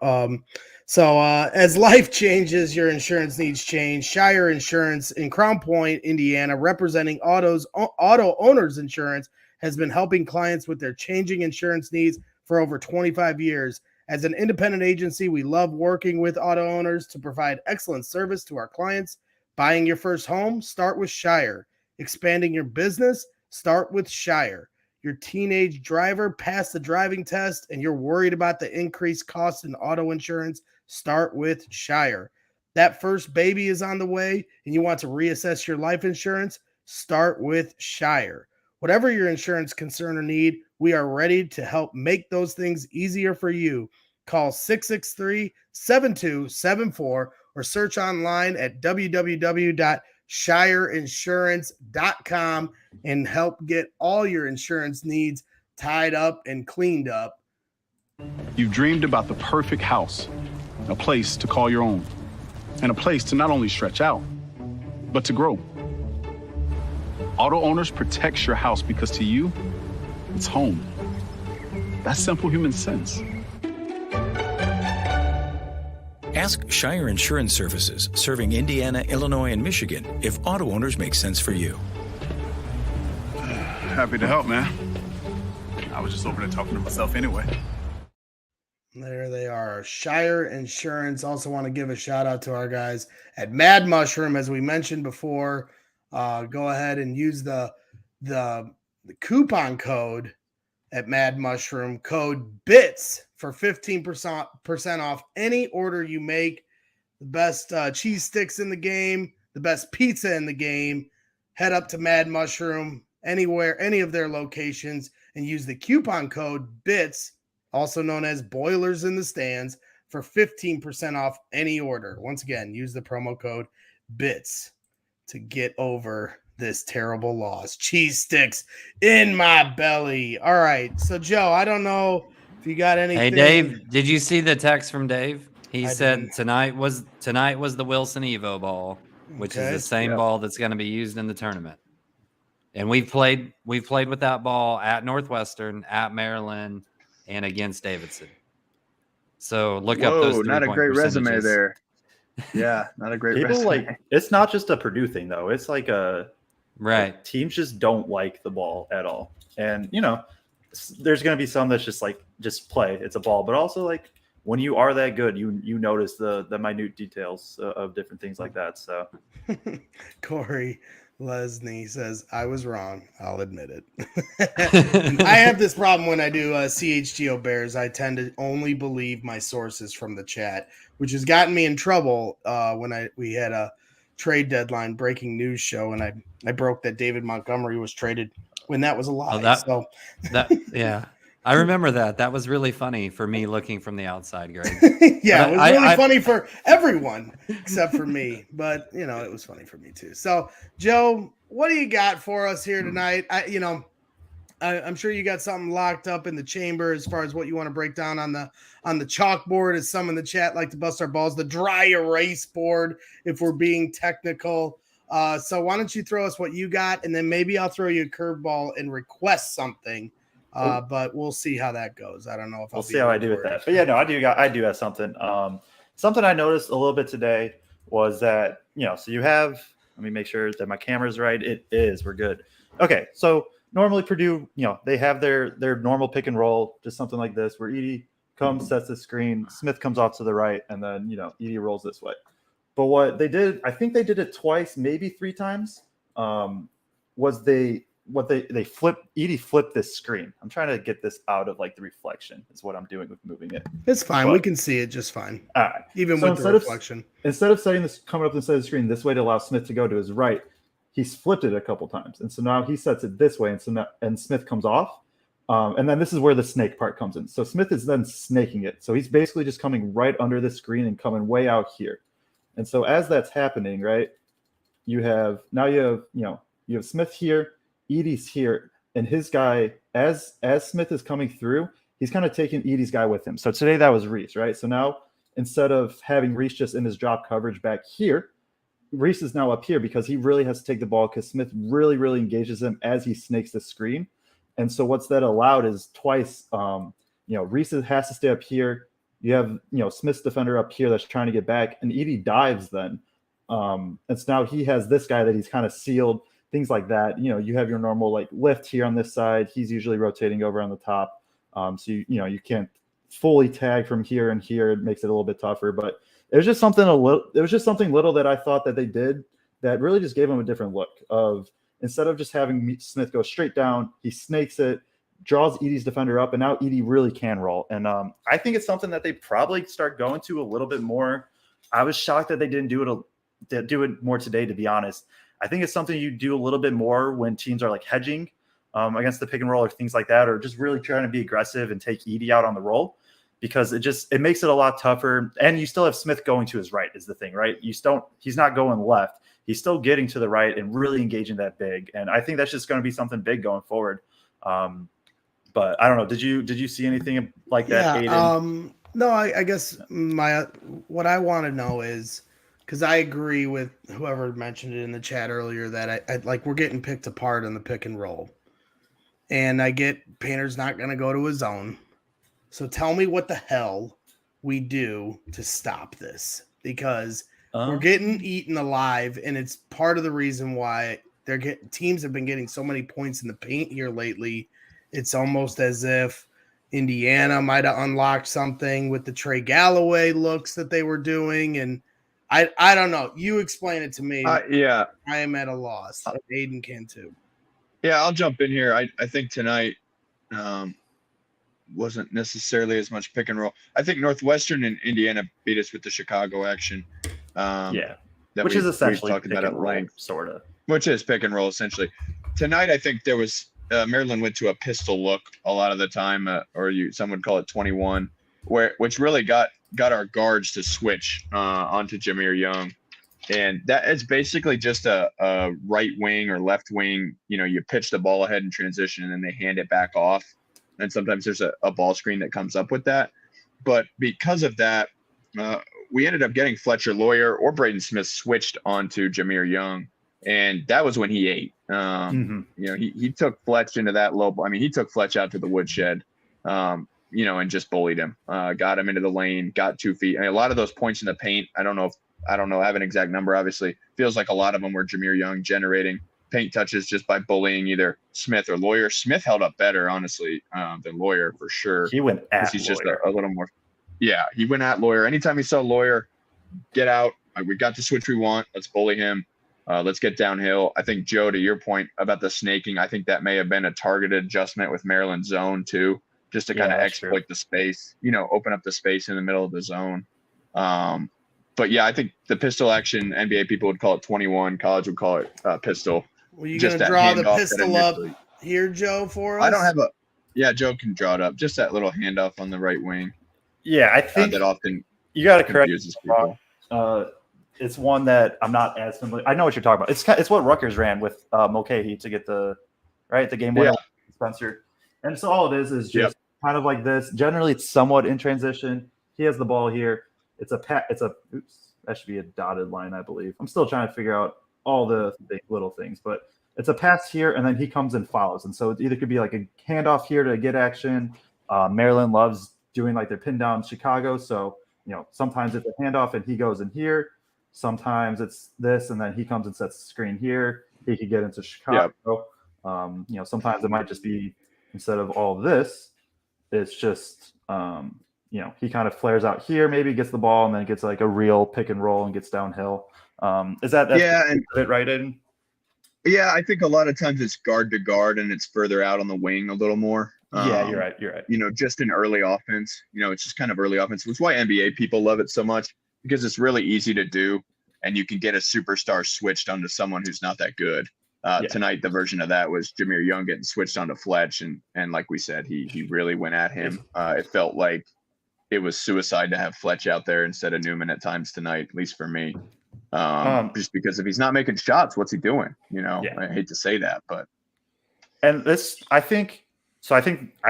So as life changes, your insurance needs change. Shire Insurance in Crown Point, Indiana, representing auto owners insurance, has been helping clients with their changing insurance needs for over 25 years. As an independent agency, we love working with auto owners to provide excellent service to our clients. Buying your first home? Start with Shire. Expanding your business? Start with Shire. Your teenage driver passed the driving test and you're worried about the increased cost in auto insurance? Start with Shire. That first baby is on the way and you want to reassess your life insurance? Start with Shire. Whatever your insurance concern or need, we are ready to help make those things easier for you. Call 663-7274 or search online at www.shireinsurance.com and help get all your insurance needs tied up and cleaned up. You've dreamed about the perfect house, a place to call your own, and a place to not only stretch out, but to grow. Auto Owners protects your house because to you, it's home. That's simple human sense. Ask Shire Insurance Services, serving Indiana, Illinois, and Michigan, if auto owners make sense for you. Happy to help, man. I was just over there talking to myself anyway. There they are. Shire Insurance. Also want to give a shout out to our guys at Mad Mushroom. As we mentioned before, go ahead and use the coupon code at Mad Mushroom, code BITS for 15% off any order you make. The best cheese sticks in the game, the best pizza in the game. Head up to Mad Mushroom anywhere, any of their locations, and use the coupon code BITS, also known as Boilers in the Stands, for 15% off any order. Once again, use the promo code BITS to get over this terrible loss. Cheese sticks in my belly. All right. So, Joe, I don't know if you got anything. Hey, Dave, did you see the text from Dave? He said didn't. tonight was the Wilson Evo ball, which is the same ball that's going to be used in the tournament. And we've played with that ball at Northwestern, at Maryland, and against Davidson. So look up those 3-point not a great resume percentages. there. Yeah, not a great People resume. like, it's not just a Purdue thing though. It's like Right. like, teams just don't like the ball at all. And there's going to be some that's just play. It's a ball, but also like when you are that good, you notice the minute details of different things like that. So Corey Lesney says, I was wrong. I'll admit it. I have this problem when I do CHGO Bears. I tend to only believe my sources from the chat, which has gotten me in trouble when we had a trade deadline breaking news show, and I broke that David Montgomery was traded when that was a lie. Yeah. I remember that. That was really funny for me looking from the outside, Greg. Yeah, it was really funny for everyone except for me. But, it was funny for me too. So, Joe, what do you got for us here tonight? I'm sure you got something locked up in the chamber as far as what you want to break down on the chalkboard, as some in the chat like to bust our balls, the dry erase board, if we're being technical. So why don't you throw us what you got, and then maybe I'll throw you a curveball and request something. But we'll see how that goes. I don't know if we'll see how I do with that. But yeah, no, I do have something. Something I noticed a little bit today was that, so you have, let me make sure that my camera's right. It is, we're good. Okay. So normally Purdue, they have their normal pick and roll, just something like this, where Edie comes, sets the screen, Smith comes off to the right, and then, Edie rolls this way. But what they did, I think they did it twice, maybe 3 times, was they flipped, Edie flipped this screen. I'm trying to get this out of like the reflection is what I'm doing with moving it. It's fine. We can see it just fine. All right. Even with the reflection. Instead of setting this coming up inside the screen this way to allow Smith to go to his right, he's flipped it a couple times. And so now he sets it this way. And Smith comes off. And then this is where the snake part comes in. So Smith is then snaking it. So he's basically just coming right under the screen and coming way out here. And so as that's happening, right, you have Smith here, Edie's here, and his guy, as Smith is coming through, he's kind of taking Edie's guy with him. So today that was Reese, right? So now instead of having Reese just in his drop coverage back here, Reese is now up here because he really has to take the ball because Smith really, really engages him as he snakes the screen. And so what's that allowed is twice, Reese has to stay up here. You have, Smith's defender up here that's trying to get back, and Edie dives then. And so now he has this guy that he's kind of sealed, things like that. You have your normal like lift here on this side. He's usually rotating over on the top. So you can't fully tag from here and here. It makes it a little bit tougher, but it was just something little that I thought that they did that really just gave him a different look of, instead of just having Smith go straight down, he snakes it, draws Edie's defender up, and now Edie really can roll. And I think it's something that they probably start going to a little bit more. I was shocked that they didn't do it more today, to be honest. I think it's something you do a little bit more when teams are like hedging against the pick and roll or things like that, or just really trying to be aggressive and take Edie out on the roll, because it makes it a lot tougher. And you still have Smith going to his right is the thing, right? He's not going left. He's still getting to the right and really engaging that big. And I think that's just going to be something big going forward. But I don't know. Did you see anything like that? Yeah, no, I guess what I want to know is, because I agree with whoever mentioned it in the chat earlier that I like we're getting picked apart on the pick and roll. And I get Painter's not going to go to his zone. So tell me what the hell we do to stop this, because we're getting eaten alive, and it's part of the reason why teams have been getting so many points in the paint here lately. It's almost as if Indiana might have unlocked something with the Trey Galloway looks that they were doing. And I don't know. You explain it to me. Yeah. I am at a loss. Aidan can too. Yeah, I'll jump in here. I think tonight wasn't necessarily as much pick and roll. I think Northwestern and Indiana beat us with the Chicago action. Which is essentially talked about at length, sort of. Which is pick and roll essentially. Tonight, I think there was Maryland went to a pistol look a lot of the time, some would call it 21, which really got our guards to switch onto Jameer Young. And that is basically just a right wing or left wing. You pitch the ball ahead in transition and then they hand it back off. And sometimes there's a ball screen that comes up with that. But because of that, we ended up getting Fletcher Lawyer or Braden Smith switched onto Jameer Young. And that was when he ate. He took Fletch into that low. I mean, he took Fletch out to the woodshed, and just bullied him. Got him into the lane, got 2 feet. I mean, a lot of those points in the paint, I don't know, I have an exact number, obviously. Feels like a lot of them were Jameer Young generating paint touches just by bullying either Smith or Lawyer. Smith held up better, honestly, than Lawyer for sure. He went at he's Lawyer. Just a little more. Yeah, he went at Lawyer. Anytime he saw Lawyer, get out. We got the switch we want. Let's bully him. Let's get downhill. I think, Joe, to your point about the snaking, I think that may have been a targeted adjustment with Maryland zone too, just to kind of exploit the space, open up the space in the middle of the zone. But yeah, I think the pistol action, NBA people would call it 21, college would call it pistol. Were you going to draw the pistol up here, Joe, for us? I don't have Joe can draw it up. Just that little handoff on the right wing. Yeah, I think that often you got to correct people. It's one that I'm not as familiar. I know what you're talking about. It's what Rutgers ran with Mulcahy to get the game winner, Spencer. And so all it is just kind of like this. Generally, it's somewhat in transition. He has the ball here. Oops, that should be a dotted line, I believe. I'm still trying to figure out all the little things, but it's a pass here, and then he comes and follows. And so it either could be like a handoff here to get action. Maryland loves doing like their pin down Chicago. So, sometimes it's a handoff and he goes in here. Sometimes it's this, and then he comes and sets the screen here. He could get into Chicago. Sometimes it might just be, instead of all this, it's just, he kind of flares out here, maybe gets the ball, and then gets like a real pick and roll and gets downhill. Is that it right in? Yeah, I think a lot of times it's guard to guard and it's further out on the wing a little more. Yeah, you're right. Just in early offense, it's just kind of early offense. That's why NBA people love it so much, because it's really easy to do and you can get a superstar switched onto someone who's not that good. Tonight, the version of that was Jameer Young getting switched onto Fletch. And like we said, he really went at him. It felt like it was suicide to have Fletch out there instead of Newman at times tonight, at least for me. Just because if he's not making shots, what's he doing? I hate to say that, but. And this, I think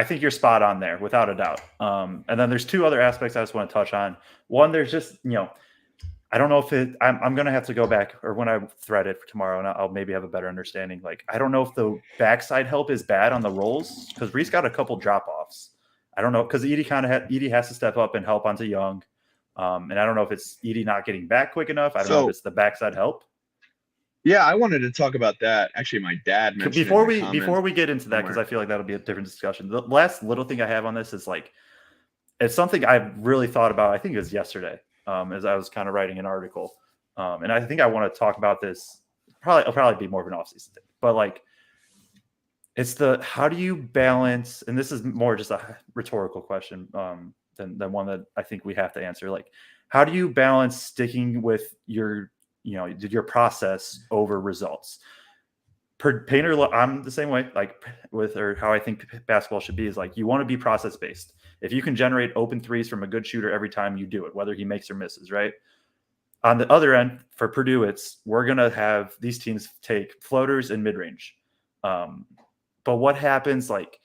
you're spot on there without a doubt. And then there's two other aspects I just want to touch on. One, there's just, I don't know if I'm going to have to go back, or when I thread it for tomorrow, and I'll maybe have a better understanding. Like, I don't know if the backside help is bad on the rolls, because Reese got a couple drop offs. I don't know, because Edie has to step up and help onto Young. And I don't know if it's Edie not getting back quick enough. I don't know if it's the backside help. Yeah, I wanted to talk about that. Actually, my dad mentioned before we get into that, because I feel like that'll be a different discussion. The last little thing I have on this is like, it's something I've really thought about. I think it was yesterday, as I was kind of writing an article, and I think I want to talk about this. It'll probably be more of an off-season thing, but like, it's how do you balance? And this is more just a rhetorical question than one that I think we have to answer. Like, how do you balance sticking with your process over results? Painter, I'm the same way, like how I think basketball should be is like, you want to be process based. If you can generate open threes from a good shooter every time, you do it, whether he makes or misses, right? On the other end, for Purdue, we're going to have these teams take floaters and mid-range. But what happens like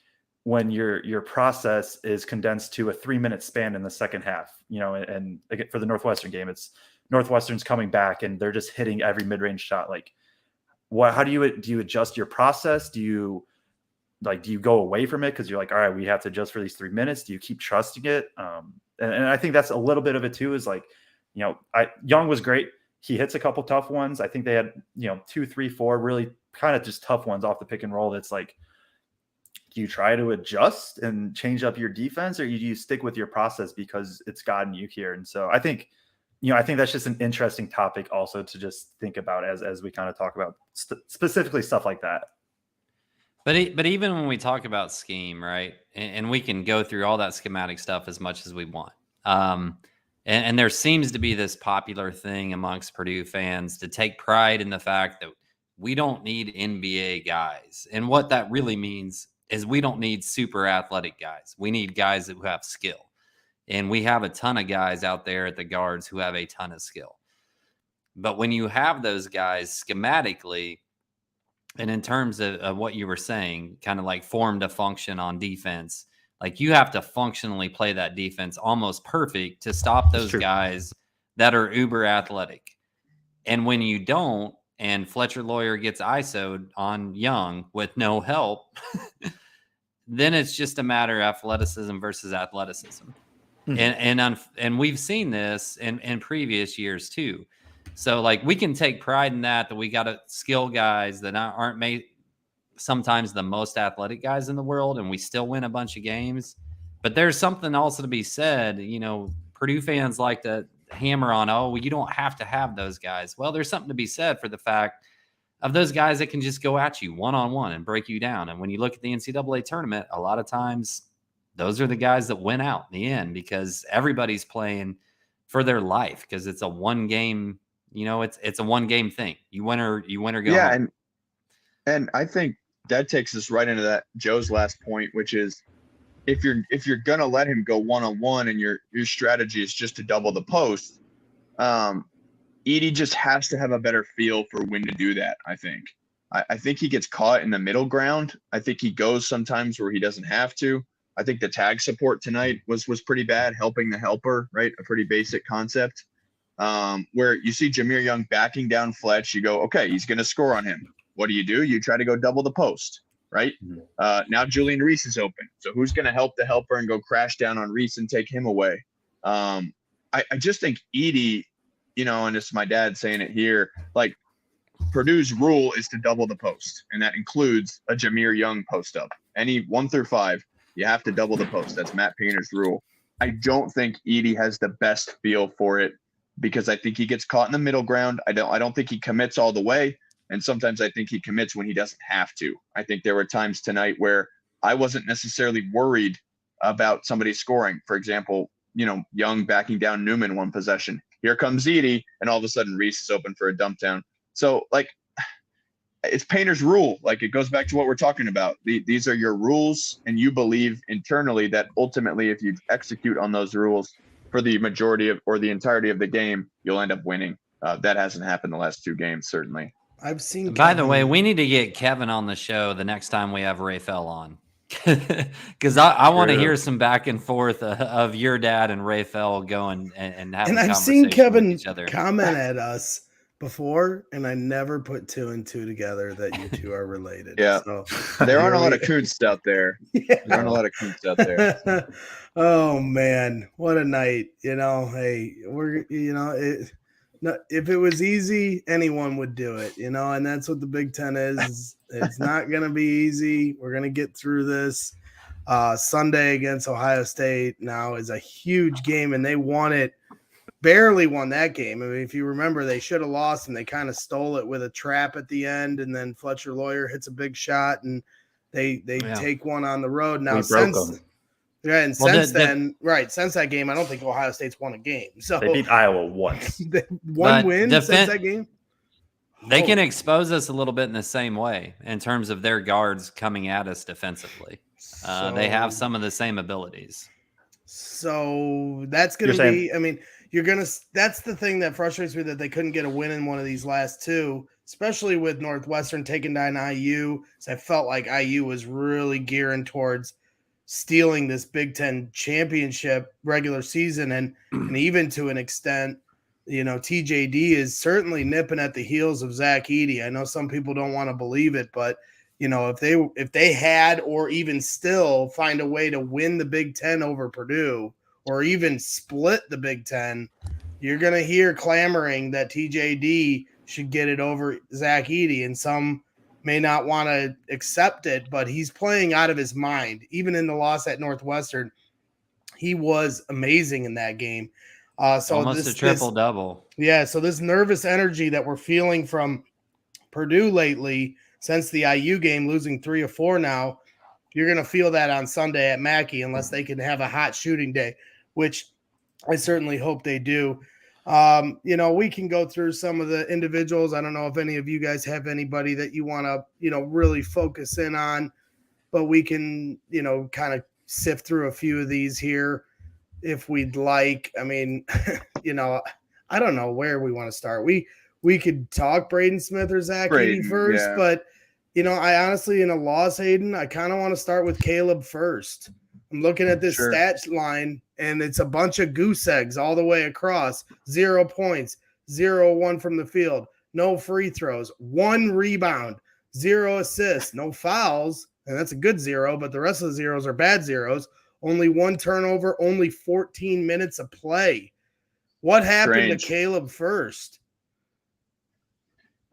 when your process is condensed to a 3-minute span in the second half, and again, for the Northwestern game, it's Northwestern's coming back and they're just hitting every mid-range shot. Like, how do you adjust your process? Do you go away from it because you're like, all right, we have to adjust for these 3 minutes? Do you keep trusting it? And I think that's a little bit of it too, is like, Young was great. He hits a couple tough ones. I think they had, 2, 3, 4 really kind of just tough ones off the pick and roll. That's like, do you try to adjust and change up your defense, or do you stick with your process because it's gotten you here? And so I think that's just an interesting topic also to just think about as we kind of talk about specifically stuff like that. But even when we talk about scheme, right, and we can go through all that schematic stuff as much as we want. And there seems to be this popular thing amongst Purdue fans to take pride in the fact that we don't need NBA guys. And what that really means is we don't need super athletic guys. We need guys who have skill. And we have a ton of guys out there at the guards who have a ton of skill. But when you have those guys schematically, and in terms of what you were saying, kind of like form to function on defense, like you have to functionally play that defense almost perfect to stop those guys that are uber athletic. And when you don't, and Fletcher Lawyer gets ISO'd on Young with no help, then it's just a matter of athleticism versus athleticism. And we've seen this in previous years too. So like we can take pride in that we got skill guys that aren't made sometimes the most athletic guys in the world, and we still win a bunch of games. But there's something also to be said. Purdue fans like to hammer on, you don't have to have those guys. Well, there's something to be said for the fact of those guys that can just go at you one-on-one and break you down. And when you look at the NCAA tournament, a lot of times those are the guys that win out in the end because everybody's playing for their life because it's a one game, it's a one game thing. You win or go home. And I think that takes us right into that Joe's last point, which is if you're gonna let him go one-on-one and your strategy is just to double the post, Edey just has to have a better feel for when to do that. I think he gets caught in the middle ground. I think he goes sometimes where he doesn't have to. I think the tag support tonight was pretty bad, helping the helper, right? A pretty basic concept. Where you see Jameer Young backing down Fletch, you go, okay, he's going to score on him. What do? You try to go double the post, right? Now Julian Reese is open. So who's going to help the helper and go crash down on Reese and take him away? I just think Edey, and it's my dad saying it here, like Purdue's rule is to double the post. And that includes a Jameer Young post up. Any 1 through 5. You have to double the post. That's Matt Painter's rule. I don't think Edey has the best feel for it because I think he gets caught in the middle ground. I don't think he commits all the way. And sometimes I think he commits when he doesn't have to. I think there were times tonight where I wasn't necessarily worried about somebody scoring. For example, Young backing down Newman one possession. Here comes Edey, and all of a sudden Reese is open for a dump down. So like, it's Painter's rule. Like it goes back to what we're talking about. These are your rules, and you believe internally that ultimately, if you execute on those rules for the majority of or the entirety of the game, you'll end up winning. That hasn't happened the last 2 games, certainly. I've seen. By the way, we need to get Kevin on the show the next time we have Raphael on, because I want to hear some back and forth of your dad and Raphael going and having. And I've seen Kevin comment at us before, and I never put 2 and 2 together that you two are related. Yeah, so, there aren't a lot of Kunst out there. Yeah. There aren't a lot of Kunst out there. Oh man, what a night! Hey, we're if it was easy, anyone would do it. And that's what the Big Ten is. It's not going to be easy. We're going to get through this. Sunday against Ohio State now is a huge game, and they won it. Barely won that game. I mean, if you remember, they should have lost, and they kind of stole it with a trap at the end, and then Fletcher Lawyer hits a big shot, and they take one on the road. Now since then, since that game, I don't think Ohio State's won a game. So they beat Iowa once. One win since that game. They can expose us a little bit in the same way in terms of their guards coming at us defensively. They have some of the same abilities. So that's going to be, I mean, that's the thing that frustrates me, that they couldn't get a win in one of these last 2, especially with Northwestern taking down IU. So I felt like IU was really gearing towards stealing this Big Ten championship regular season. And even to an extent, TJD is certainly nipping at the heels of Zach Edey. I know some people don't want to believe it, but if they had, or even still find a way to win the Big Ten over Purdue, or even split the Big Ten, you're going to hear clamoring that TJD should get it over Zach Edey. And some may not want to accept it, but he's playing out of his mind. Even in the loss at Northwestern, he was amazing in that game. So almost a triple-double. Yeah, so this nervous energy that we're feeling from Purdue lately, since the IU game, losing 3 of 4 now, you're going to feel that on Sunday at Mackey unless they can have a hot shooting day, which I certainly hope they do. We can go through some of the individuals. I don't know if any of you guys have anybody that you want to, really focus in on, but we can, kind of sift through a few of these here if we'd like. I mean, I don't know where we want to start. We could talk Braden Smith or Zach Edey first, yeah. But I honestly, in a loss, Aidan, I kind of want to start with Caleb first. I'm looking at this stat line, and it's a bunch of goose eggs all the way across. 0 points, 0-1 from the field, no free throws, 1 rebound, 0 assists, no fouls, and that's a good 0, but the rest of the zeros are bad zeros. Only 1 turnover, only 14 minutes of play. What happened to Caleb first?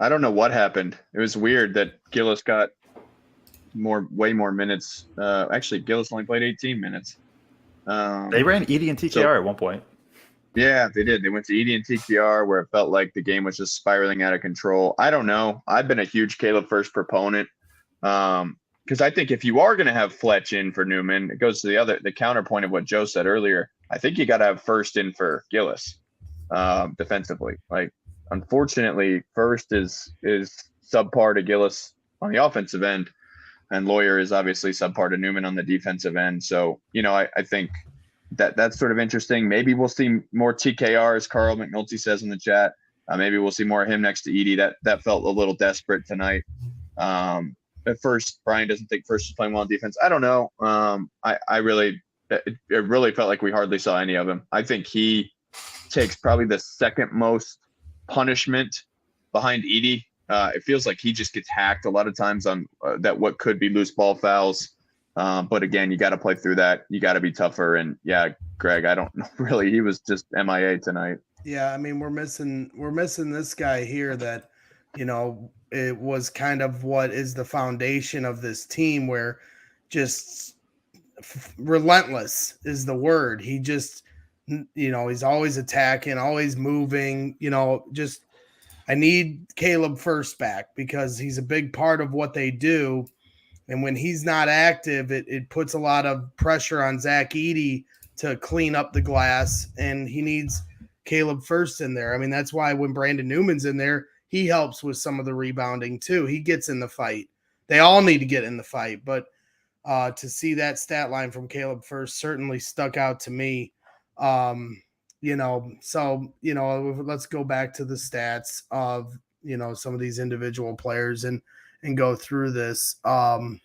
I don't know what happened. It was weird that Gillis got way more minutes. Actually, Gillis only played 18 minutes. They ran Edey and TKR at one point. Yeah, they did. They went to Edey and TKR where it felt like the game was just spiraling out of control. I don't know. I've been a huge Caleb first proponent because I think if you are going to have Fletch in for Newman, it goes to the counterpoint of what Joe said earlier. I think you got to have First in for Gillis defensively. Like, unfortunately, First is subpar to Gillis on the offensive end, and Lawyer is obviously subpar to Newman on the defensive end. So, I think that's sort of interesting. Maybe we'll see more TKR, as Carl McNulty says in the chat. Maybe we'll see more of him next to Edey. That felt a little desperate tonight. At first, Brian doesn't think First is playing well on defense. I don't know. It really felt like we hardly saw any of him. I think he takes probably the second most punishment behind Edey. It feels like he just gets hacked a lot of times on that what could be loose ball fouls. But again, you got to play through that. You got to be tougher. And yeah, Greg, I don't know really. He was just MIA tonight. Yeah, I mean, we're missing this guy here that, it was kind of what is the foundation of this team, where just relentless is the word. He just, he's always attacking, always moving, just I need Caleb First back because he's a big part of what they do. And when he's not active, it puts a lot of pressure on Zach Edey to clean up the glass, and he needs Caleb First in there. I mean, that's why when Brandon Newman's in there, he helps with some of the rebounding too. He gets in the fight. They all need to get in the fight, but to see that stat line from Caleb First certainly stuck out to me. So, let's go back to the stats of, some of these individual players and go through this. Wherever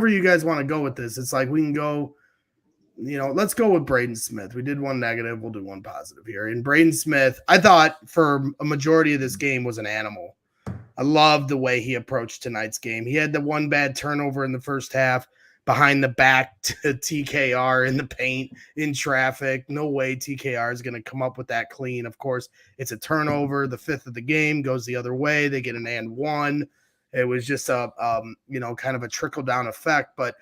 you guys want to go with this, it's like we can go, let's go with Braden Smith. We did one negative. We'll do one positive here. And Braden Smith, I thought for a majority of this game was an animal. I loved the way he approached tonight's game. He had the one bad turnover in the first half behind the back to TKR in the paint in traffic. No way TKR is going to come up with that clean. Of course, it's a turnover. The 5th of the game goes the other way. They get an and one. It was just a, kind of a trickle down effect. But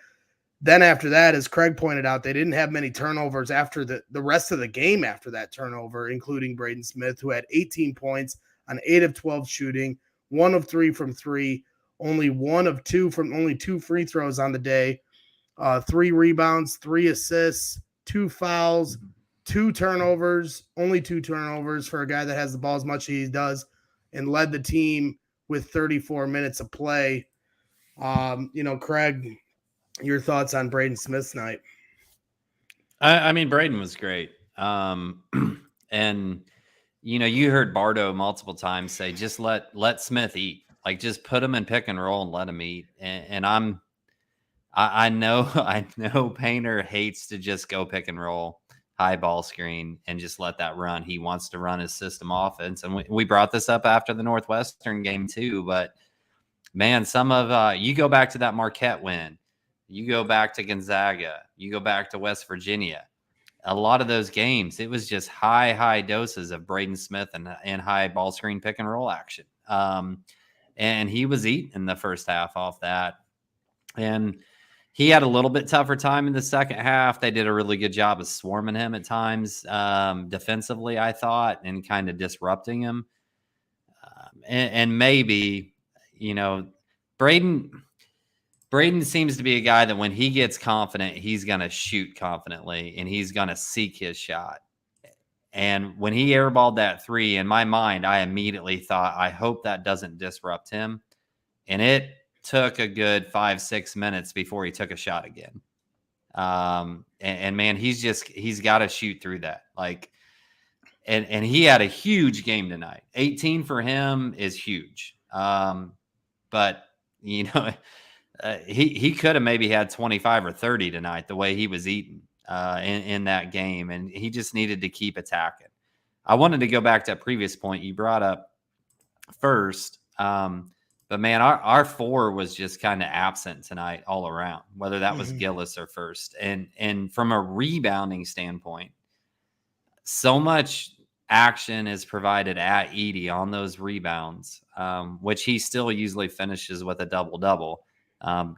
then after that, as Kraig pointed out, they didn't have many turnovers after the rest of the game after that turnover, including Braden Smith, who had 18 points on 8 of 12 shooting, 1 of 3 from 3, only 1 of 2 from only 2 free throws on the day, 3 rebounds, 3 assists, 2 fouls, 2 turnovers, only 2 turnovers for a guy that has the ball as much as he does, and led the team with 34 minutes of play. Kraig, your thoughts on Braden Smith's night? I mean, Braden was great. And, you heard Bardo multiple times say, just let Smith eat. Like, just put him in pick and roll and let him eat. And I know Painter hates to just go pick and roll, high ball screen, and just let that run. He wants to run his system offense. And we brought this up after the Northwestern game too. But, man, some of you go back to that Marquette win. You go back to Gonzaga. You go back to West Virginia. a lot of those games, it was just high doses of Braden Smith and high ball screen pick and roll action. And he was eating in the first half off that. And he had a little bit tougher time in the second half. They did a really good job of swarming him at times defensively, I thought, and kind of disrupting him. And maybe, Braden seems to be a guy that when he gets confident, he's going to shoot confidently and he's going to seek his shot. And when he airballed that 3, in my mind, I immediately thought, I hope that doesn't disrupt him. And it took a good 5-6 minutes before he took a shot again. And man, he's got to shoot through that. And he had a huge game tonight. 18 for him is huge. But he could have maybe had 25 or 30 tonight, the way he was eating in that game. And he just needed to keep attacking. I wanted to go back to a previous point you brought up first. But man, our 4 was just kind of absent tonight all around, whether that was Gillis or First. And from a rebounding standpoint, so much action is provided at Edey on those rebounds, which he still usually finishes with a double-double.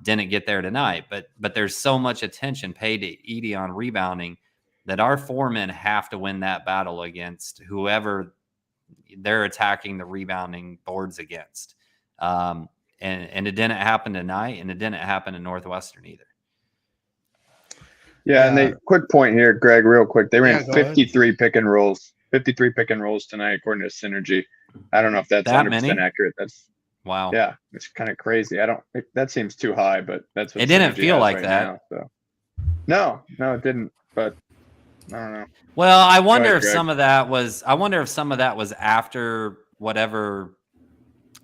Didn't get there tonight, but there's so much attention paid to Edey on rebounding that our 4 men have to win that battle against whoever they're attacking the rebounding boards against. And it didn't happen tonight, and it didn't happen in Northwestern either. Yeah, and quick point here, Greg, real quick. They ran 53 ahead. pick and rolls tonight, according to Synergy. I don't know if that's That 100% many? accurate. That's Wow. yeah, it's kind of crazy. That seems too high, but that's what It didn't Synergy feel has like right that. now, so. No, it didn't. But I don't know. Well, I wonder ahead, if Greg. some of that was after whatever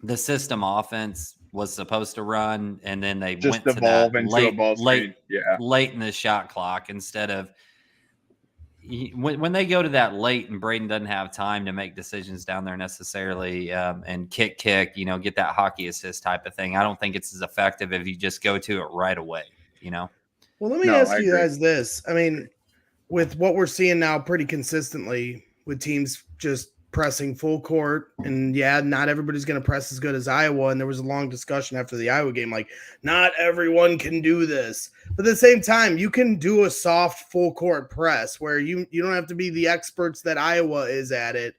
the system offense was supposed to run, and then they Just went to evolve that into a ball screen. Yeah. late in the shot clock instead of when they go to that late and Braden doesn't have time to make decisions down there necessarily and kick, get that hockey assist type of thing. I don't think it's as effective if you just go to it right away, Well, let me No, ask I you agree. guys this. I mean, with what we're seeing now pretty consistently with teams just pressing full court, and not everybody's going to press as good as Iowa. And there was a long discussion after the Iowa game, like not everyone can do this, but at the same time, you can do a soft full court press where you don't have to be the experts that Iowa is at it.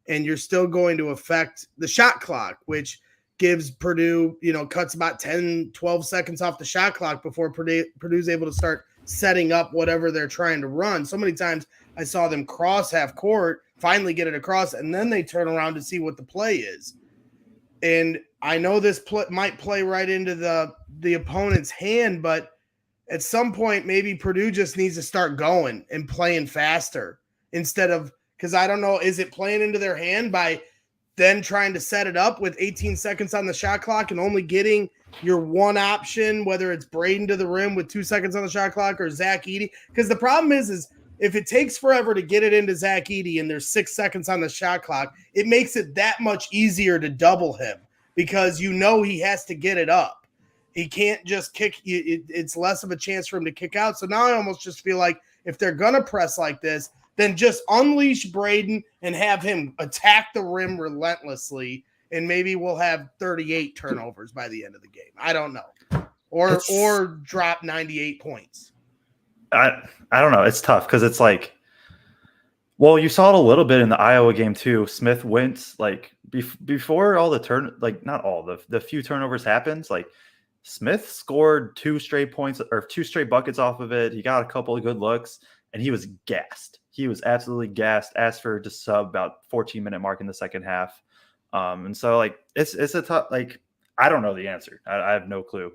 And you're still going to affect the shot clock, which gives Purdue, cuts about 10, 12 seconds off the shot clock before Purdue's able to start setting up whatever they're trying to run. So many times I saw them cross half court, finally get it across, and then they turn around to see what the play is. And I know this might play right into the opponent's hand, but at some point, maybe Purdue just needs to start going and playing faster instead of, because I don't know, is it playing into their hand by then trying to set it up with 18 seconds on the shot clock and only getting your one option, whether it's Braden to the rim with 2 seconds on the shot clock or Zach Edey? Because the problem is if it takes forever to get it into Zach Edey and there's 6 seconds on the shot clock, it makes it that much easier to double him because he has to get it up. He can't just kick. It's less of a chance for him to kick out. So now I almost just feel like if they're going to press like this, then just unleash Braden and have him attack the rim relentlessly, and maybe we'll have 38 turnovers by the end of the game. I don't know. Or drop 98 points. I don't know. It's tough because it's like, well, you saw it a little bit in the Iowa game too. Smith went before all the not all the few turnovers happened. Like Smith scored 2 straight points or 2 straight buckets off of it. He got a couple of good looks, and he was gassed. He was absolutely gassed. Asked for to sub about 14-minute mark in the second half. And so it's a tough. I don't know the answer. I have no clue.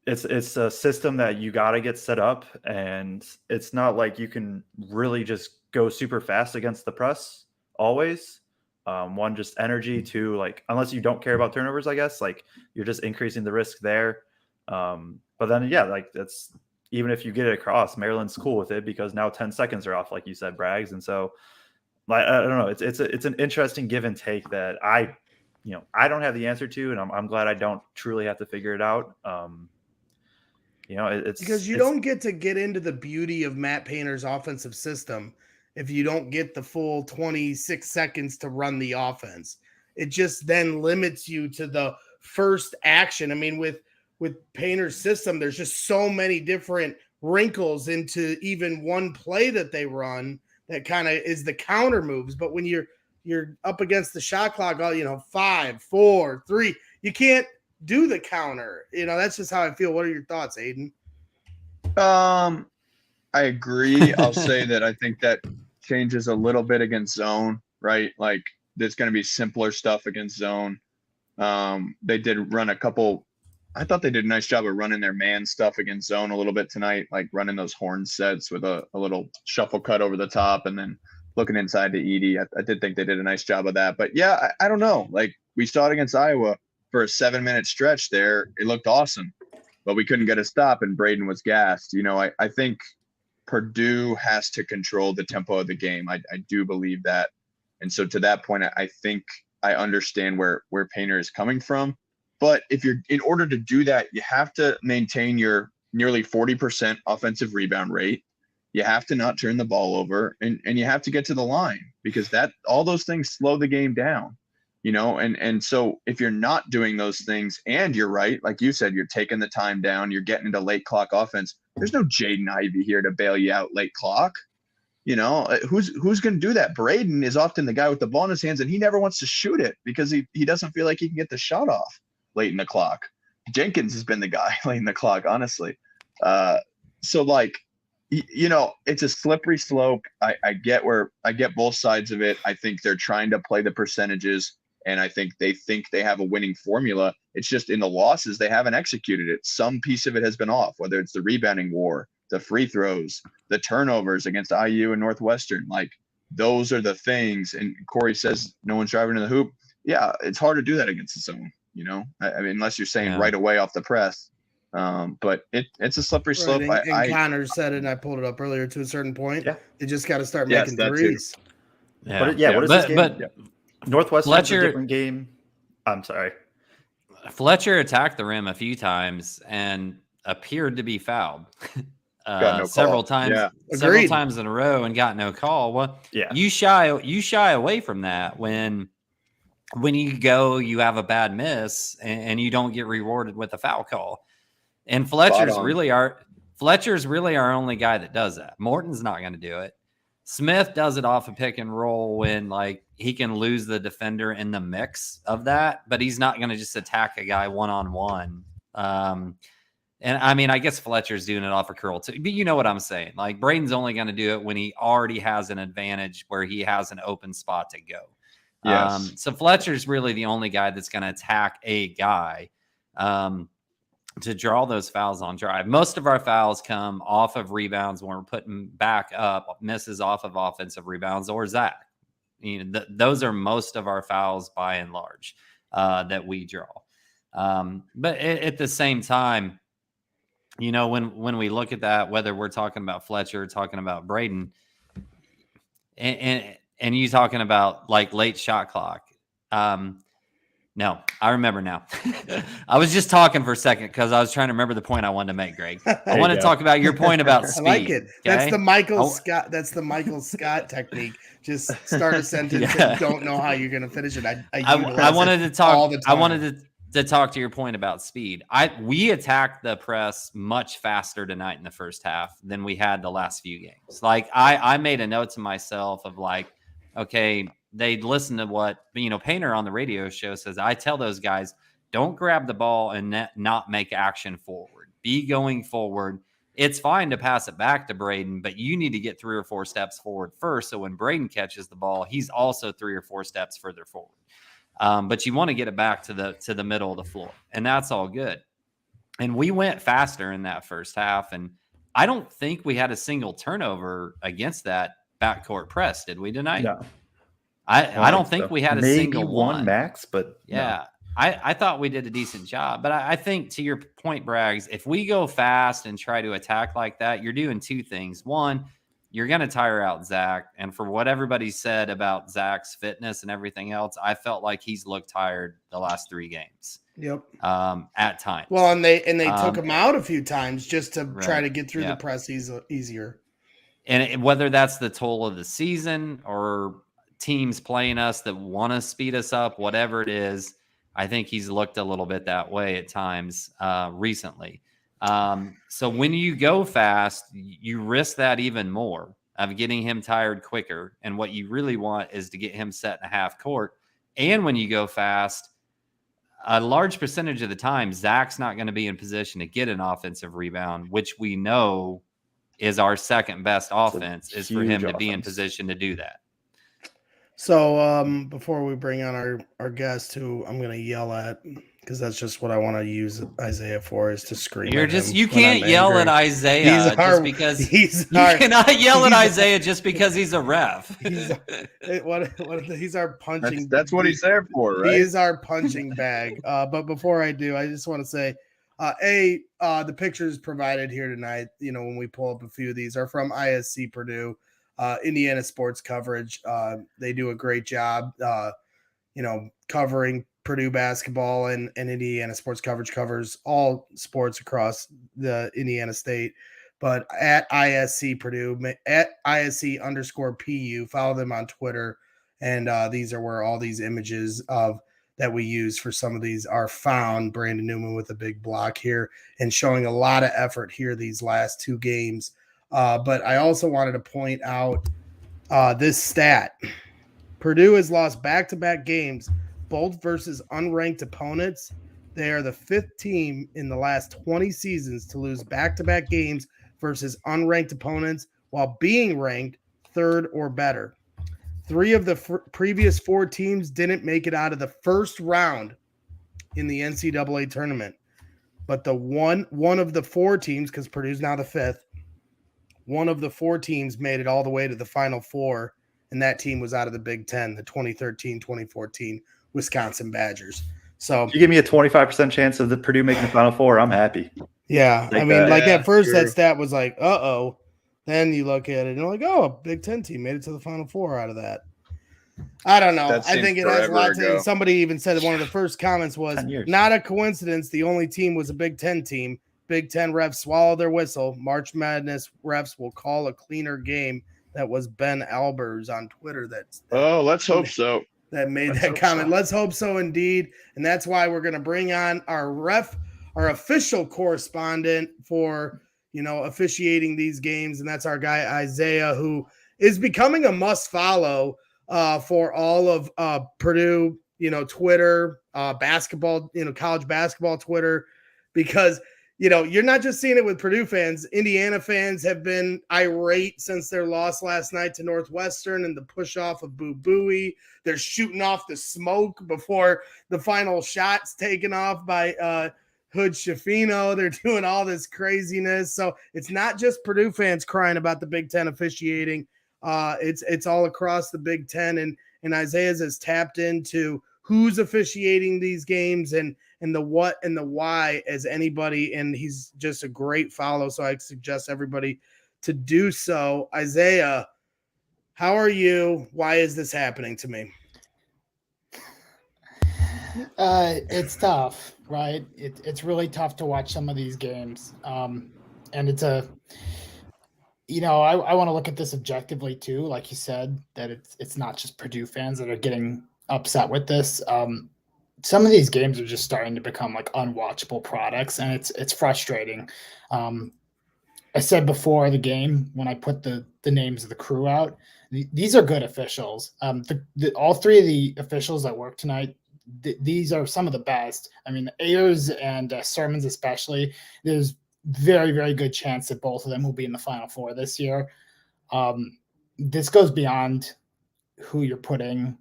It's a system that you got to get set up, and it's not like you can really just go super fast against the press always. One, just energy. Two, unless you don't care about turnovers, I guess you're just increasing the risk there. But then that's even if you get it across, Maryland's cool with it because now 10 seconds are off, like you said, Braggs, and so I don't know. It's an interesting give and take that I don't have the answer to, and I'm glad I don't truly have to figure it out. It's because you don't get into the beauty of Matt Painter's offensive system if you don't get the full 26 seconds to run the offense. It just then limits you to the first action. I mean, with Painter's system, there's just so many different wrinkles into even one play that they run that kind of is the counter moves. But when you're up against the shot clock, 5, 4, 3, you can't do the counter. That's just how I feel. What are your thoughts, Aidan? I agree. I'll say that I think that changes a little bit against zone, right? Like there's going to be simpler stuff against zone. They did run a couple. I thought they did a nice job of running their man stuff against zone a little bit tonight, like running those horn sets with a little shuffle cut over the top and then looking inside to Edie. I did think they did a nice job of that. But yeah, I don't know. Like we saw it against Iowa for a 7-minute stretch there. It looked awesome, but we couldn't get a stop and Braden was gassed. I think Purdue has to control the tempo of the game. I do believe that. And so to that point, I think I understand where Painter is coming from. But in order to do that, you have to maintain your nearly 40% offensive rebound rate. You have to not turn the ball over and you have to get to the line because all those things slow the game down, and so if you're not doing those things and you're right, like you said, you're taking the time down, you're getting into late clock offense. There's no Jaden Ivey here to bail you out late clock. Who's going to do that? Braden is often the guy with the ball in his hands and he never wants to shoot it because he doesn't feel like he can get the shot off late in the clock. Jenkins has been the guy late in the clock, honestly. So like, it's a slippery slope. I get both sides of it. I think they're trying to play the percentages and I think they have a winning formula. It's just in the losses, they haven't executed it. Some piece of it has been off, whether it's the rebounding war, the free throws, the turnovers against IU and Northwestern. Like those are the things. And Corey says no one's driving to the hoop. Yeah, it's hard to do that against the zone. I mean, unless you're saying right away off the press. But it's a slippery slope. Right. And Connor said it, and I pulled it up earlier to a certain point. Yeah. They just got to start making threes. Yeah. What is this game? But Northwestern's a different game. I'm sorry. Fletcher attacked the rim a few times and appeared to be fouled several times. Yeah. Several times in a row and got no call. Well, yeah. You shy away from that when you have a bad miss and you don't get rewarded with a foul call. And Fletcher's really our only guy that does that. Morton's not going to do it. Smith does it off a pick and roll when like he can lose the defender in the mix of that, but he's not going to just attack a guy one-on-one. And I mean, I guess Fletcher's doing it off a curl too, but you know what I'm saying? Like Braden's only going to do it when he already has an advantage where he has an open spot to go. Yes. So Fletcher's really the only guy that's going to attack a guy to draw those fouls on drive. Most of our fouls come off of rebounds when we're putting back up, misses off of offensive rebounds or Zach. Those are most of our fouls by and large that we draw. But at the same time, when we look at that, whether we're talking about Fletcher, talking about Braden, and you talking about like late shot clock. No, I remember now. I was just talking for a second because I was trying to remember the point I wanted to make, Greg. I want to talk about your point about speed. I like it. Okay? That's the Michael Scott technique. Just start a sentence and don't know how you're going to finish it. I wanted to talk all the time. I wanted to talk to your point about speed. We attacked the press much faster tonight in the first half than we had the last few games. Like I made a note to myself of like, okay, they'd listen to what, Painter on the radio show says. I tell those guys, don't grab the ball and not make action forward. Be going forward. It's fine to pass it back to Braden, but you need to get 3 or 4 steps forward first. So when Braden catches the ball, he's also 3 or 4 steps further forward. But you want to get it back to the middle of the floor, and that's all good. And we went faster in that first half, and I don't think we had a single turnover against that backcourt press, did we tonight? No. I don't think we had a single one max, but yeah, no. I thought we did a decent job. But I think to your point, Braggs, if we go fast and try to attack like that, you're doing 2 things. One, you're going to tire out Zach. And for what everybody said about Zach's fitness and everything else, I felt like he's looked tired the last 3 games. Yep. At times. Well, and they took him out a few times just to try right. to get through Yep. the press easier. And whether that's the toll of the season or teams playing us that want to speed us up, whatever it is, I think he's looked a little bit that way at times recently. So when you go fast, you risk that even more of getting him tired quicker. And what you really want is to get him set in a half court. And when you go fast, a large percentage of the time, Zach's not going to be in position to get an offensive rebound, which we know is our second best offense, is for him to be in position to do that. So before we bring on our guest, who I'm going to yell at, because that's just what I want to use Isaiah for, is to scream. You can't yell at Isaiah just because he's cannot yell at Isaiah just because he's a ref. He's our punching. That's what he's there for, right? He is our punching bag. But before I do, I just want to say, the pictures provided here tonight, when we pull up a few of these, are from ISC Purdue, Indiana sports coverage. They do a great job, covering Purdue basketball, and Indiana sports coverage covers all sports across the Indiana state. But at ISC Purdue, at ISC_PU, follow them on Twitter. And these are where all these images that we use for some of these are found. Brandon Newman with a big block here and showing a lot of effort here these last two games. But I also wanted to point out this stat. Purdue has lost back-to-back games, both versus unranked opponents. They are the fifth team in the last 20 seasons to lose back-to-back games versus unranked opponents while being ranked third or better. 3 of the previous 4 teams didn't make it out of the first round in the NCAA tournament. But the one of the 4 teams, because Purdue's now the 5th, one of the 4 teams made it all the way to the Final Four, and that team was out of the Big Ten, the 2013-2014 Wisconsin Badgers. So if you give me a 25% chance of the Purdue making the Final Four, I'm happy. Yeah, at first that stat was like, uh-oh. Then you look at it and you're like, oh, a Big Ten team made it to the Final Four out of that. I don't know. I think it has a lot to. Somebody even said one of the first comments was not a coincidence. The only team was a Big Ten team. Big Ten refs swallow their whistle. March Madness refs will call a cleaner game. That was Ben Albers on Twitter. Let's hope so. That made that comment. So. Let's hope so indeed. And that's why we're going to bring on our official correspondent for, officiating these games. And that's our guy, Isaiah, who is becoming a must follow for all of Purdue, Twitter, basketball, college basketball Twitter, because you're not just seeing it with Purdue fans. Indiana fans have been irate since their loss last night to Northwestern and the push off of Boo Buie. They're shooting off the smoke before the final shot's taken off by Hood Schifino. They're doing all this craziness. So it's not just Purdue fans crying about the Big Ten officiating. It's all across the Big Ten. And Isaiah's has tapped into who's officiating these games and the what and the why as anybody, and he's just a great follow, so I suggest everybody to do so. Isaiah, how are you? Why is this happening to me? It's tough, right? It's really tough to watch some of these games, and it's I want to look at this objectively too, like you said, that it's not just Purdue fans that are getting upset with this. Some of these games are just starting to become like unwatchable products, and it's frustrating. I said before the game, when I put the names of the crew out, these are good officials. All 3 of the officials that work tonight, these are some of the best. I mean, Ayers and Sermons especially, there's very, very good chance that both of them will be in the Final Four this year. This goes beyond who you're putting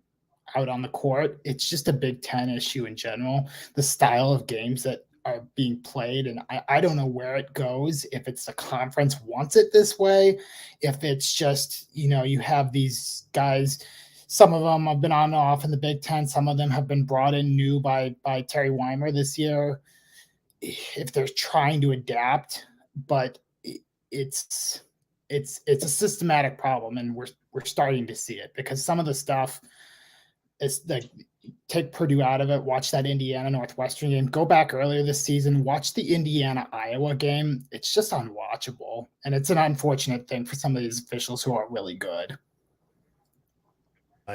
out on the court. It's just a Big Ten issue in general, the style of games that are being played. And I don't know where it goes, if it's the conference wants it this way, if it's just, you have these guys, some of them have been on and off in the Big Ten. Some of them have been brought in new by Terry Weimer this year. If they're trying to adapt, but it's a systematic problem. And we're starting to see it, because some of the stuff, it's like take Purdue out of it, watch that Indiana Northwestern game, go back earlier this season, watch the Indiana Iowa game. It's just unwatchable. And it's an unfortunate thing for some of these officials who are really good.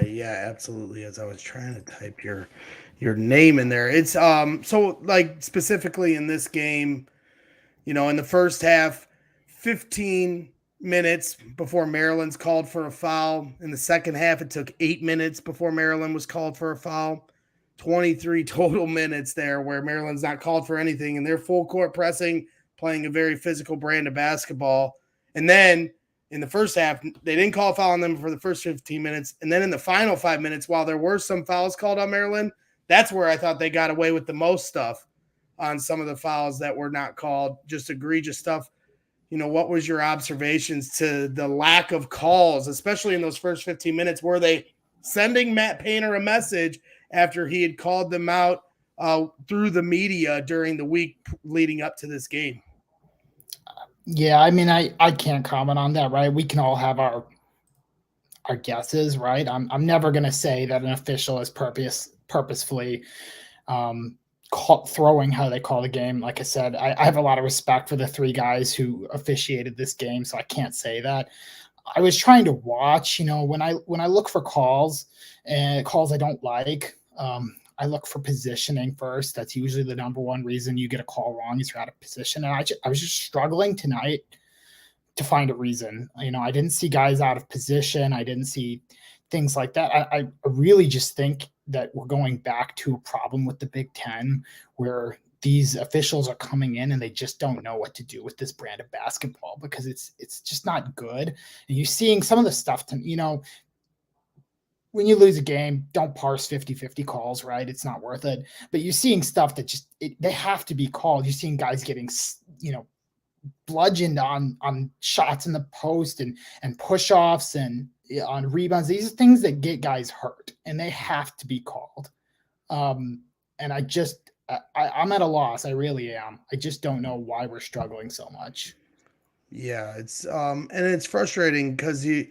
Yeah, absolutely. As I was trying to type your name in there, it's so like specifically in this game, in the first half, 15 minutes before Maryland's called for a foul. In the second half, it took 8 minutes before Maryland was called for a foul. 23 total minutes there where Maryland's not called for anything, and they're full court pressing, playing a very physical brand of basketball. And then in the first half, they didn't call a foul on them for the first 15 minutes. And then in the final 5 minutes, while there were some fouls called on Maryland, that's where I thought they got away with the most stuff on some of the fouls that were not called, just egregious stuff. What was your observations to the lack of calls, especially in those first 15 minutes? Were they sending Matt Painter a message after he had called them out through the media during the week leading up to this game? Yeah, I mean, I can't comment on that, right? We can all have our guesses, right? I'm never going to say that an official is purposefully throwing how they call the game. Like I said, I have a lot of respect for the three guys who officiated this game, so I can't say that. I was trying to watch, when I look for calls and calls I don't like, I look for positioning first. That's usually the number one reason you get a call wrong is you're out of position. And I was just struggling tonight to find a reason. I didn't see guys out of position. I didn't see things like that. I really just think that we're going back to a problem with the Big Ten where these officials are coming in and they just don't know what to do with this brand of basketball because it's just not good. And you're seeing some of the stuff when you lose a game, don't parse 50-50 calls, right? It's not worth it. But you're seeing stuff that they have to be called. You're seeing guys getting, bludgeoned on shots in the post and push-offs and on rebounds. These are things that get guys hurt, and they have to be called. And I'm at a loss. I really am. I just don't know why we're struggling so much. Yeah, it's and it's frustrating because you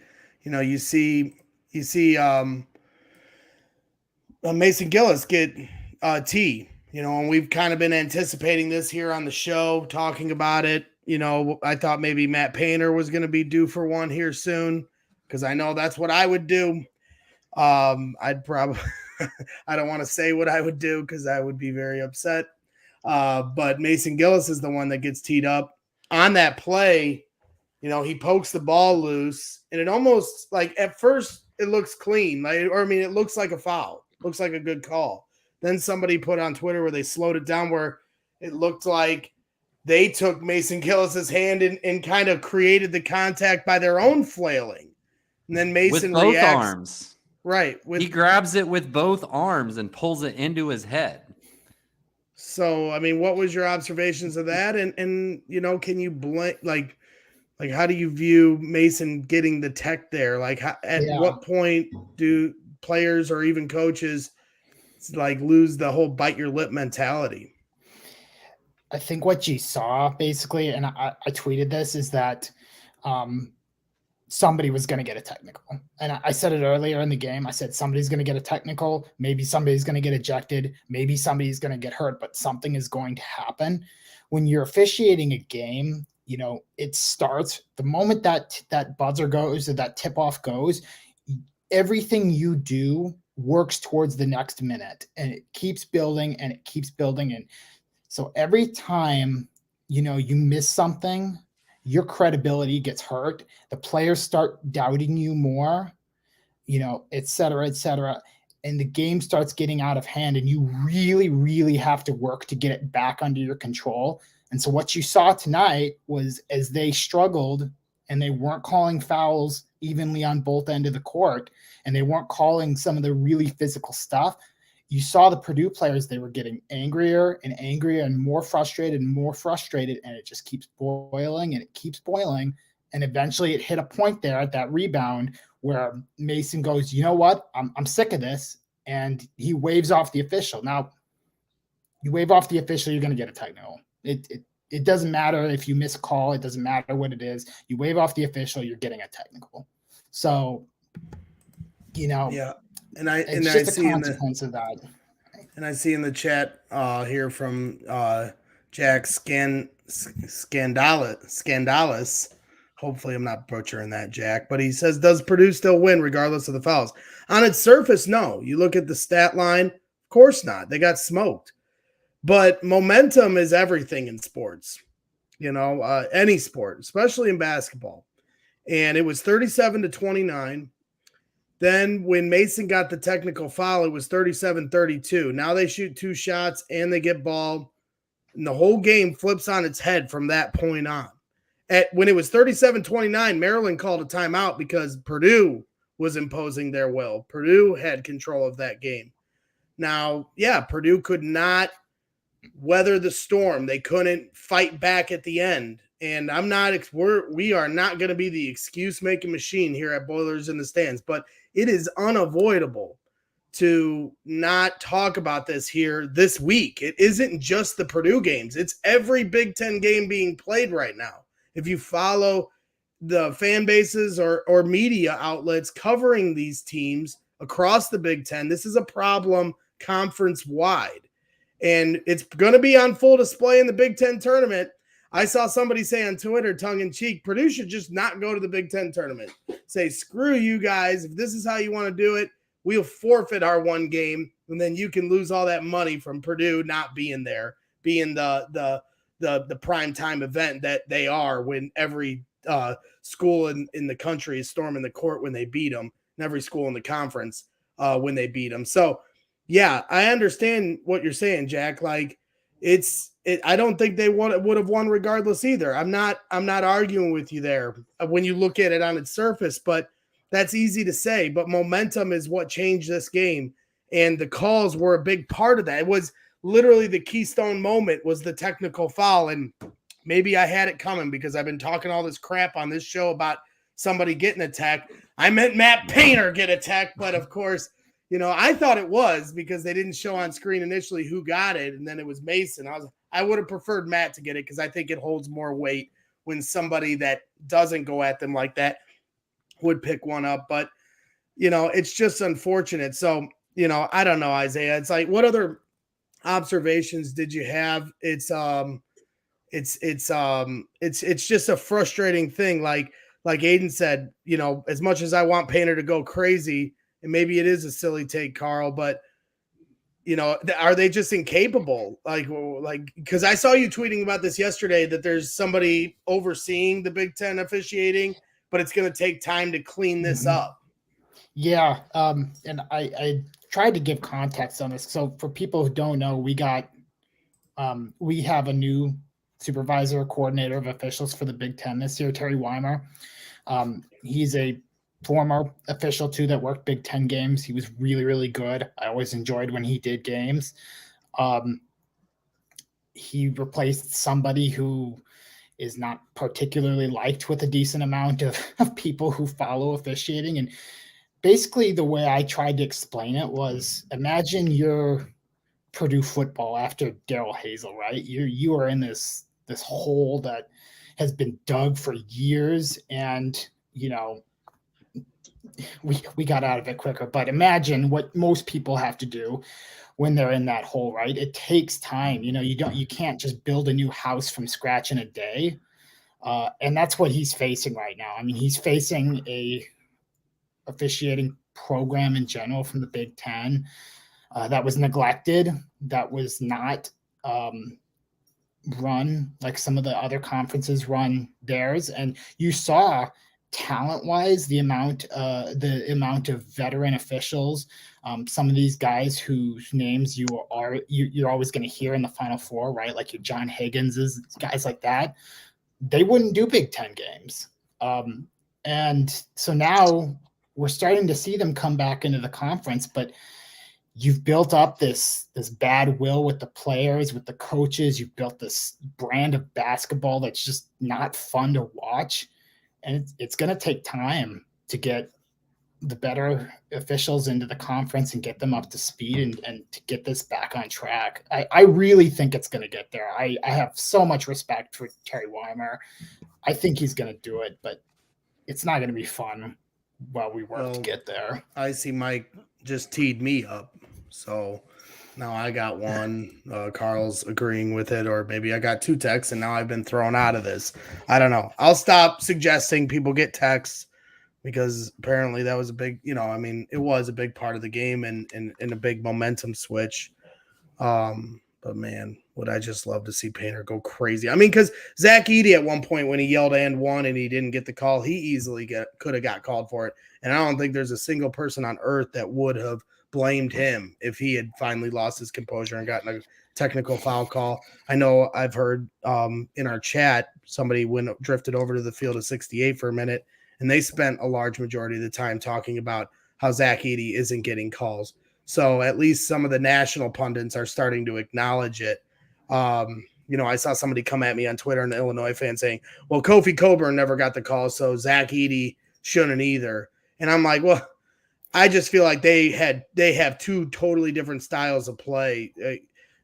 see Mason Gillis get T, and we've kind of been anticipating this here on the show, talking about it. I thought maybe Matt Painter was going to be due for one here soon because I know that's what I would do. I'd probably, I don't want to say what I would do because I would be very upset. But Mason Gillis is the one that gets teed up on that play. He pokes the ball loose, and it almost like at first it looks clean, it looks like a foul, looks like a good call. Then somebody put on Twitter where they slowed it down where it looked like they took Mason Gillis's hand and kind of created the contact by their own flailing, and then Mason with both reacts, arms. Right, he grabs it with both arms and pulls it into his head. So, I mean, what was your observations of that? And can you blame like how do you view Mason getting the tech there? What point do players or even coaches lose the whole bite your lip mentality? I think what you saw basically, and I tweeted this, is that somebody was going to get a technical. And I said it earlier in the game. I said somebody's going to get a technical. Maybe somebody's going to get ejected. Maybe somebody's going to get hurt, but something is going to happen. When you're officiating a game, it starts the moment that buzzer goes or that tip-off goes, everything you do works towards the next minute, and it keeps building and it keeps building. And so every time, you miss something, your credibility gets hurt. The players start doubting you more, et cetera, et cetera. And the game starts getting out of hand, and you really, really have to work to get it back under your control. And so what you saw tonight was as they struggled and they weren't calling fouls evenly on both ends of the court, and they weren't calling some of the really physical stuff, you saw the Purdue players, they were getting angrier and angrier and more frustrated, and it just keeps boiling and it keeps boiling. And eventually it hit a point there at that rebound where Mason goes, you know what, I'm sick of this. And he waves off the official. Now, you wave off the official, you're going to get a technical. It doesn't matter if you miss a call. It doesn't matter what it is. You wave off the official, you're getting a technical. So, Yeah. It's just a consequence of that. And I see in the chat here from Jack Scandalis. Hopefully I'm not butchering that, Jack. But he says, does Purdue still win regardless of the fouls? On its surface, no. You look at the stat line, of course not. They got smoked. But momentum is everything in sports. Any sport, especially in basketball. And it was 37-29. Then when Mason got the technical foul, it was 37-32. Now they shoot 2 shots and they get ball. And the whole game flips on its head from that point on. When it was 37-29, Maryland called a timeout because Purdue was imposing their will. Purdue had control of that game. Now, yeah, Purdue could not weather the storm. They couldn't fight back at the end. And we are not going to be the excuse-making machine here at Boilers in the Stands, but it is unavoidable to not talk about this here this week. It isn't just the Purdue games. It's every Big Ten game being played right now. If you follow the fan bases or media outlets covering these teams across the Big Ten, this is a problem conference-wide. And it's going to be on full display in the Big Ten tournament. I saw somebody say on Twitter, tongue-in-cheek, Purdue should just not go to the Big Ten tournament. Say, screw you guys. If this is how you want to do it, we'll forfeit our one game, and then you can lose all that money from Purdue not being there, being the primetime event that they are when every school in the country is storming the court when they beat them, and every school in the conference when they beat them. So, yeah, I understand what you're saying, Jack. Like, I don't think they would have won regardless either. I'm not arguing with you there when you look at it on its surface, but that's easy to say. But momentum is what changed this game, and the calls were a big part of that. It was literally the keystone moment was the technical foul, and maybe I had it coming because I've been talking all this crap on this show about somebody getting attacked. I meant Matt Painter get attacked, but of course – I thought it was because they didn't show on screen initially who got it, and then it was Mason. I would have preferred Matt to get it because I think it holds more weight when somebody that doesn't go at them like that would pick one up. But, it's just unfortunate. So, I don't know, Isaiah. It's like, what other observations did you have? It's just a frustrating thing. Like Aidan said, as much as I want Painter to go crazy, and maybe it is a silly take, Carl, but, are they just incapable? Like, because I saw you tweeting about this yesterday that there's somebody overseeing the Big Ten officiating, but it's going to take time to clean this up. Yeah. And I tried to give context on this. So for people who don't know, we have a new supervisor, coordinator of officials for the Big Ten this year, Terry Weimer. He's a former official too that worked Big Ten games. He was really, really good. I always enjoyed when he did games. He replaced somebody who is not particularly liked with a decent amount of people who follow officiating. And basically the way I tried to explain it was, imagine you're Purdue football after Darrell Hazel, right? You are in this hole that has been dug for years, and we got out of it quicker. But imagine what most people have to do when they're in that hole, right? It takes time. You can't just build a new house from scratch in a day. And that's what he's facing right now. I mean, he's facing a officiating program in general from the Big Ten that was neglected, that was not run like some of the other conferences run theirs. And you saw talent-wise the amount of veteran officials, some of these guys whose names you're always going to hear in the Final Four, right? Like your John Higginses, guys like that. They wouldn't do Big Ten games. And so now we're starting to see them come back into the conference, but you've built up this bad will with the players, with the coaches. You've built this brand of basketball that's just not fun to watch. And it's going to take time to get the better officials into the conference and get them up to speed and to get this back on track. I really think it's going to get there. I have so much respect for Terry Weimer. I think he's going to do it, but it's not going to be fun while we work to Well, get there. I see Mike just teed me up. So now I got one. Carl's agreeing with it, or maybe I got 2 texts and now I've been thrown out of this. I don't know. I'll stop suggesting people get texts because apparently that was a big, it was a big part of the game and a big momentum switch. But man, would I just love to see Painter go crazy. I mean, because Zach Edey at one point when he yelled and won and he didn't get the call, he easily could have got called for it. And I don't think there's a single person on earth that would have blamed him if he had finally lost his composure and gotten a technical foul call. I know I've heard in our chat, somebody drifted over to the field of 68 for a minute, and they spent a large majority of the time talking about how Zach Edey isn't getting calls. So at least some of the national pundits are starting to acknowledge it. I saw somebody come at me on Twitter, an Illinois fan, saying, well, Kofi Coburn never got the call, so Zach Edey shouldn't either. And I'm like, well, I just feel like they have 2 totally different styles of play.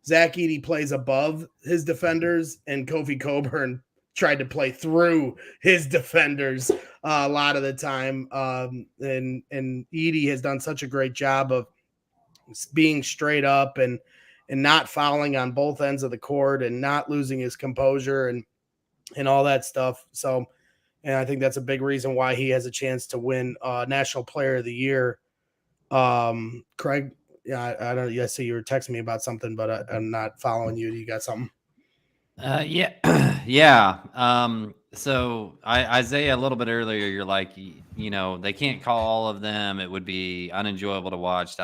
Zach Edey plays above his defenders, and Kofi Coburn tried to play through his defenders a lot of the time. And Edey has done such a great job of being straight up and not fouling on both ends of the court and not losing his composure and all that stuff. So, and I think that's a big reason why he has a chance to win National Player of the Year. Kraig, I don't. I see you were texting me about something, but I'm not following you. You got something? Yeah. So Isaiah, a little bit earlier, you're like, they can't call all of them. It would be unenjoyable to watch.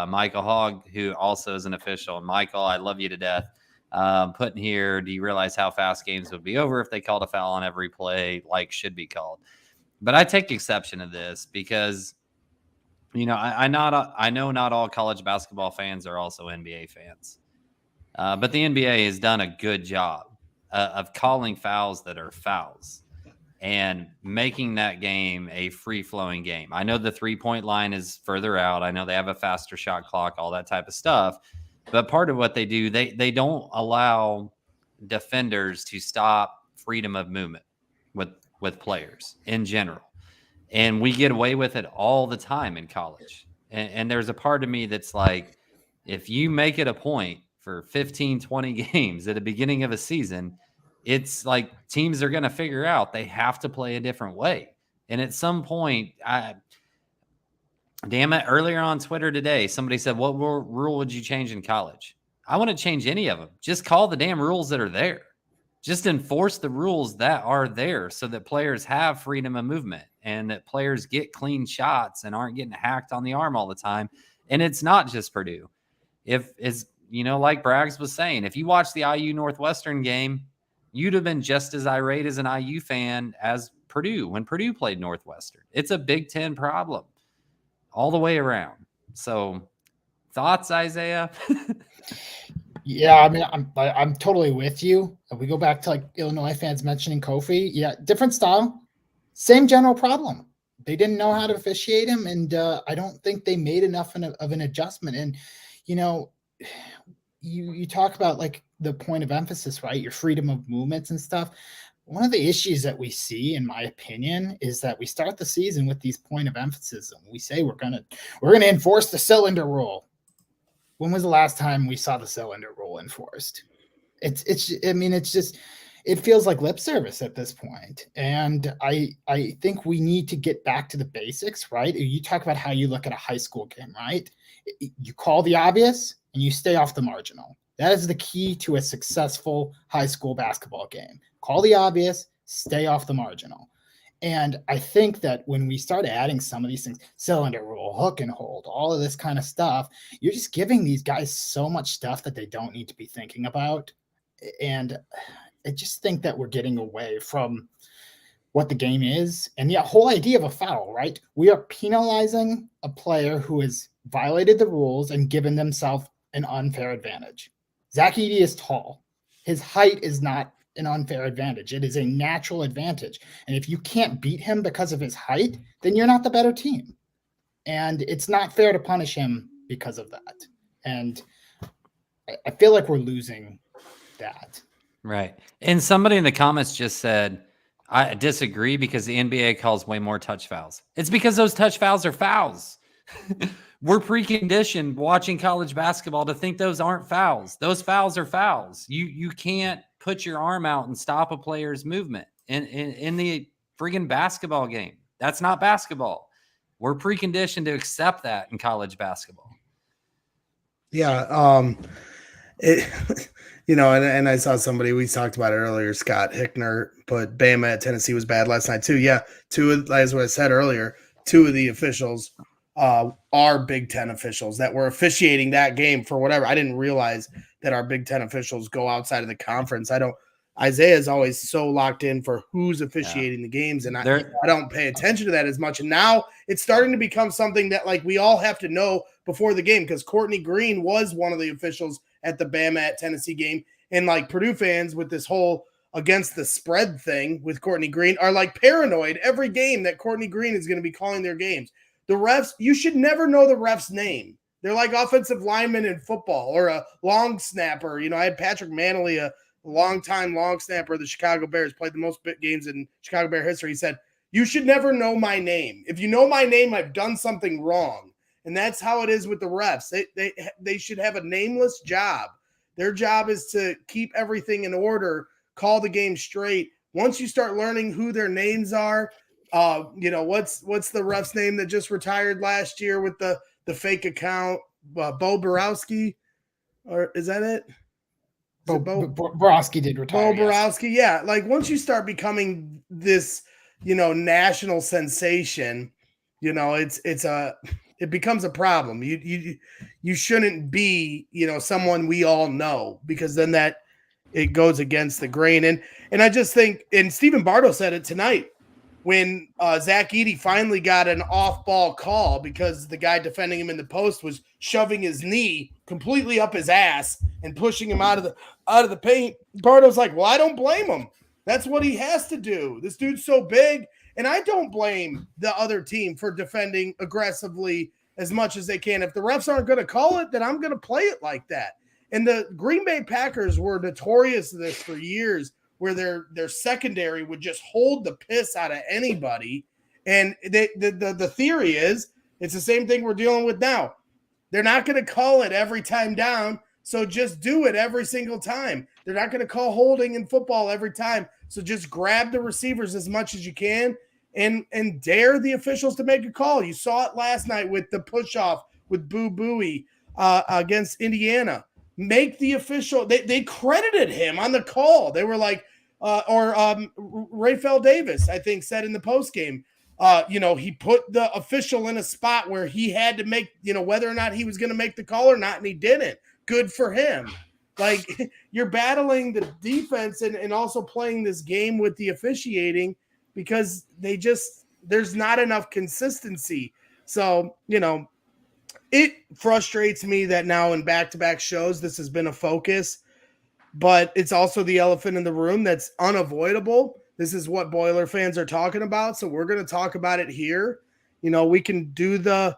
Michael Hogg, who also is an official. Michael, I love you to death. Putting here, do you realize how fast games would be over if they called a foul on every play like should be called? But I take exception to this because, I know not all college basketball fans are also NBA fans. But the NBA has done a good job of calling fouls that are fouls and making that game a free-flowing game. I know the 3-point line is further out. I know they have a faster shot clock, all that type of stuff. But part of what they do, they don't allow defenders to stop freedom of movement with players in general. And we get away with it all the time in college. And there's a part of me that's like, if you make it a point for 15, 20 games at the beginning of a season, it's like teams are going to figure out they have to play a different way. And at some point, damn it, earlier on Twitter today, somebody said, what rule would you change in college? I want to change any of them. Just call the damn rules that are there. Just enforce the rules that are there so that players have freedom of movement and that players get clean shots and aren't getting hacked on the arm all the time. And it's not just Purdue. Like Braggs was saying, if you watch the IU Northwestern game, you'd have been just as irate as an IU fan as Purdue when Purdue played Northwestern. It's a Big Ten problem all the way around. So thoughts, Isaiah? Yeah, I mean, I'm totally with you. We go back to like Illinois fans mentioning Kofi. Yeah, different style, same general problem. They didn't know how to officiate him, and I don't think they made enough of an adjustment. And you talk about like the point of emphasis, right? Your freedom of movements and stuff. One of the issues that we see, in my opinion, is that we start the season with these point of emphasis. We say we're gonna enforce the cylinder rule. When was the last time we saw the cylinder rule enforced? It feels like lip service at this point. And I think we need to get back to the basics, right? You talk about how you look at a high school game, right? You call the obvious and you stay off the marginal. That is the key to a successful high school basketball game. Call the obvious, stay off the marginal. And I think that when we start adding some of these things, cylinder rule, hook and hold, all of this kind of stuff, you're just giving these guys so much stuff that they don't need to be thinking about. And I just think that we're getting away from what the game is. And the whole idea of a foul, right? We are penalizing a player who has violated the rules and given themselves an unfair advantage. Zach Edey is tall. His height is not an unfair advantage. It is a natural advantage. And if you can't beat him because of his height, then you're not the better team. And it's not fair to punish him because of that. And I feel like we're losing that. Right. And somebody in the comments just said, I disagree because the NBA calls way more touch fouls. It's because those touch fouls are fouls. We're preconditioned watching college basketball to think those aren't fouls. Those fouls are fouls. You can't put your arm out and stop a player's movement in the friggin' basketball game. That's not basketball. We're preconditioned to accept that in college basketball. Yeah. And I saw somebody, we talked about it earlier, Scott Hickner put Bama at Tennessee was bad last night too. Yeah. As what I said earlier, two of the officials are Big Ten officials that were officiating that game for whatever. I didn't realize that our Big Ten officials go outside of the conference. Isaiah is always so locked in for who's officiating the games, and I don't pay attention to that as much. And now it's starting to become something that like we all have to know before the game, because Courtney Green was one of the officials at the Bama at Tennessee game, and like Purdue fans with this whole against the spread thing with Courtney Green are like paranoid every game that Courtney Green is going to be calling their games. The refs, you should never know the ref's name. They're like offensive linemen in football or a long snapper. I had Patrick Manley, a long-time long snapper of the Chicago Bears, played the most games in Chicago Bear history. He said, you should never know my name. If you know my name, I've done something wrong. And that's how it is with the refs. They should have a nameless job. Their job is to keep everything in order, call the game straight. Once you start learning who their names are, what's the ref's name that just retired last year with the fake account, Bo Borowski, or is that it? Borowski did retire. Bo Borowski, yeah. Like once you start becoming this, national sensation, it becomes a problem. You shouldn't be, someone we all know, because then it goes against the grain. And I just think, and Stephen Bardo said it tonight when Zach Edey finally got an off-ball call because the guy defending him in the post was shoving his knee completely up his ass and pushing him out of the paint. Bardo's like, well, I don't blame him. That's what he has to do. This dude's so big. And I don't blame the other team for defending aggressively as much as they can. If the refs aren't going to call it, then I'm going to play it like that. And the Green Bay Packers were notorious of this for years, where their secondary would just hold the piss out of anybody. And the theory is it's the same thing we're dealing with now. They're not going to call it every time down, so just do it every single time. They're not going to call holding in football every time, so just grab the receivers as much as you can and dare the officials to make a call. You saw it last night with the push-off with Boo Booey against Indiana. Make the official – they credited him on the call. They were like – Rafael Davis, I think, said in the postgame, he put the official in a spot where he had to make, whether or not he was going to make the call or not, and he didn't. Good for him. Like, you're battling the defense and also playing this game with the officiating because there's not enough consistency. So, it frustrates me that now in back-to-back shows this has been a focus, but it's also the elephant in the room that's unavoidable. This is what Boiler fans are talking about, so we're going to talk about it here. We can do the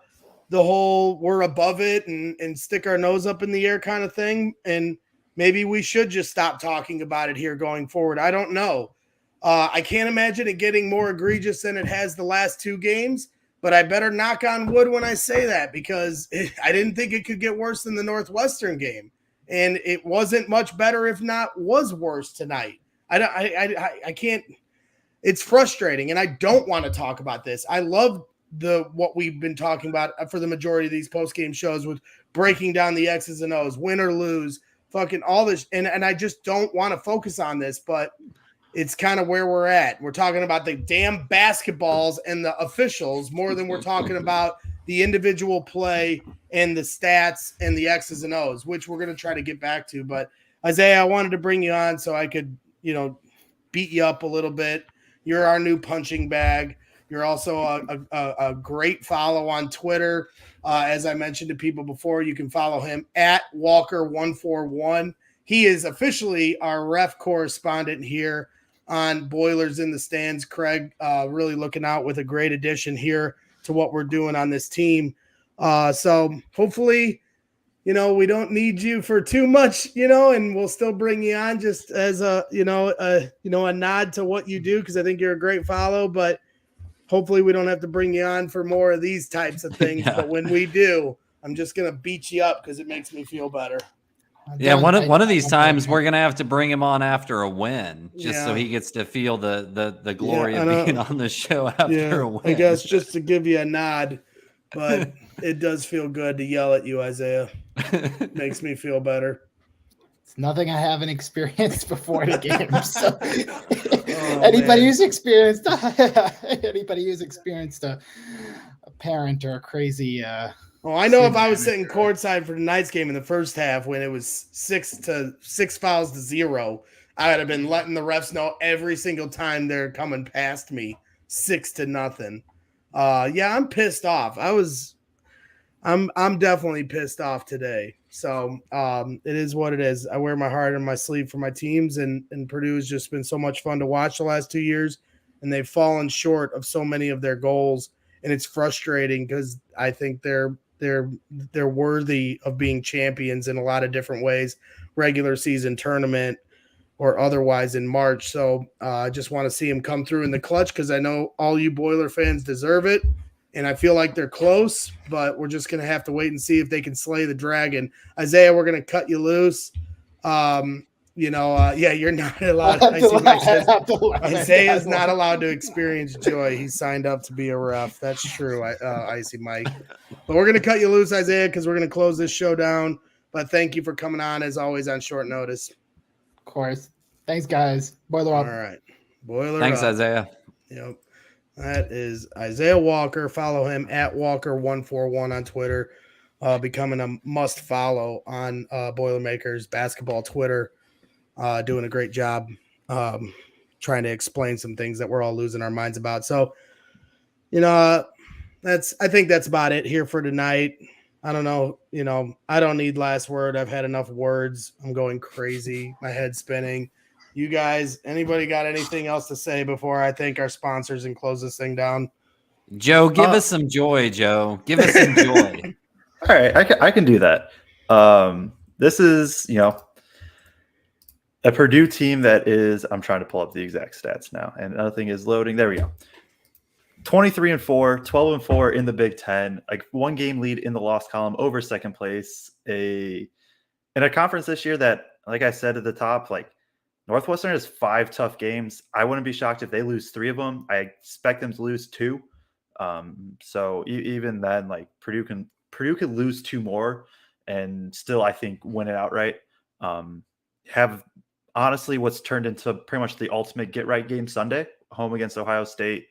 whole we're above it and stick our nose up in the air kind of thing, and maybe we should just stop talking about it here going forward. I don't know. I can't imagine it getting more egregious than it has the last two games, but I better knock on wood when I say that, because I didn't think it could get worse than the Northwestern game. And it wasn't much better, if not was worse tonight. I can't. It's frustrating, and I don't want to talk about this. I love what we've been talking about for the majority of these post-game shows with breaking down the X's and O's, win or lose, fucking all this. And I just don't want to focus on this, but it's kind of where we're at. We're talking about the damn basketballs and the officials more than we're talking about the individual play and the stats and the X's and O's, which we're going to try to get back to. But Isaiah, I wanted to bring you on so I could, beat you up a little bit. You're our new punching bag. You're also a great follow on Twitter. As I mentioned to people before, you can follow him at Walker141. He is officially our ref correspondent here on Boilers in the Stands. Kraig, really looking out with a great addition here to what we're doing on this team. So hopefully we don't need you for too much, and we'll still bring you on just as a nod to what you do, because I think you're a great follow, but hopefully we don't have to bring you on for more of these types of things. Yeah. But when we do, I'm just going to beat you up because it makes me feel better. Yeah, one of these times we're gonna have to bring him on after a win, just so Yeah. he gets to feel the glory Yeah, of being on the show after a win. I guess just to give you a nod, but it does feel good to yell at you, Isaiah. Makes me feel better. It's nothing I haven't experienced before the game. So anybody who's experienced a parent or a crazy I know if I was sitting courtside for tonight's game in the first half when it was 6 fouls to 0, I would have been letting the refs know every single time they're coming past me 6-0. Yeah, I'm pissed off. I'm definitely pissed off today. So it is what it is. I wear my heart on my sleeve for my teams, and Purdue has just been so much fun to watch the last 2 years, and they've fallen short of so many of their goals, and it's frustrating because I think they're worthy of being champions in a lot of different ways, regular season, tournament, or otherwise in March. So I just want to see them come through in the clutch because I know all you Boiler fans deserve it. And I feel like they're close, but we're just going to have to wait and see if they can slay the dragon. Isaiah, we're going to cut you loose. You're not allowed. Isaiah's not allowed to experience joy. He signed up to be a ref. That's true, Icy Mike. But we're going to cut you loose, Isaiah, because we're going to close this show down. But thank you for coming on, as always, on short notice. Of course. Thanks, guys. Boiler up. All right. Boiler Thanks, up. Isaiah. Yep. That is Isaiah Walker. Follow him at Walker141 on Twitter. Becoming a must follow on Boilermakers basketball Twitter. Doing a great job trying to explain some things that we're all losing our minds about. So, I think that's about it here for tonight. I don't know. I don't need last word. I've had enough words. I'm going crazy. My head's spinning. You guys, anybody got anything else to say before I thank our sponsors and close this thing down? Joe, give us some joy, Joe. Give us some joy. All right, I can do that. This is, a Purdue team that is, I'm trying to pull up the exact stats now, and nothing is loading. There we go. 23-4, 12-4 in the Big Ten, like 1 game lead in the loss column over second place. In a conference this year that, like I said at the top, like Northwestern has 5 tough games. I wouldn't be shocked if they lose 3 of them. I expect them to lose 2. So even then, like Purdue could lose 2 more and still, I think, win it outright. Have honestly what's turned into pretty much the ultimate get right game Sunday, home against Ohio State.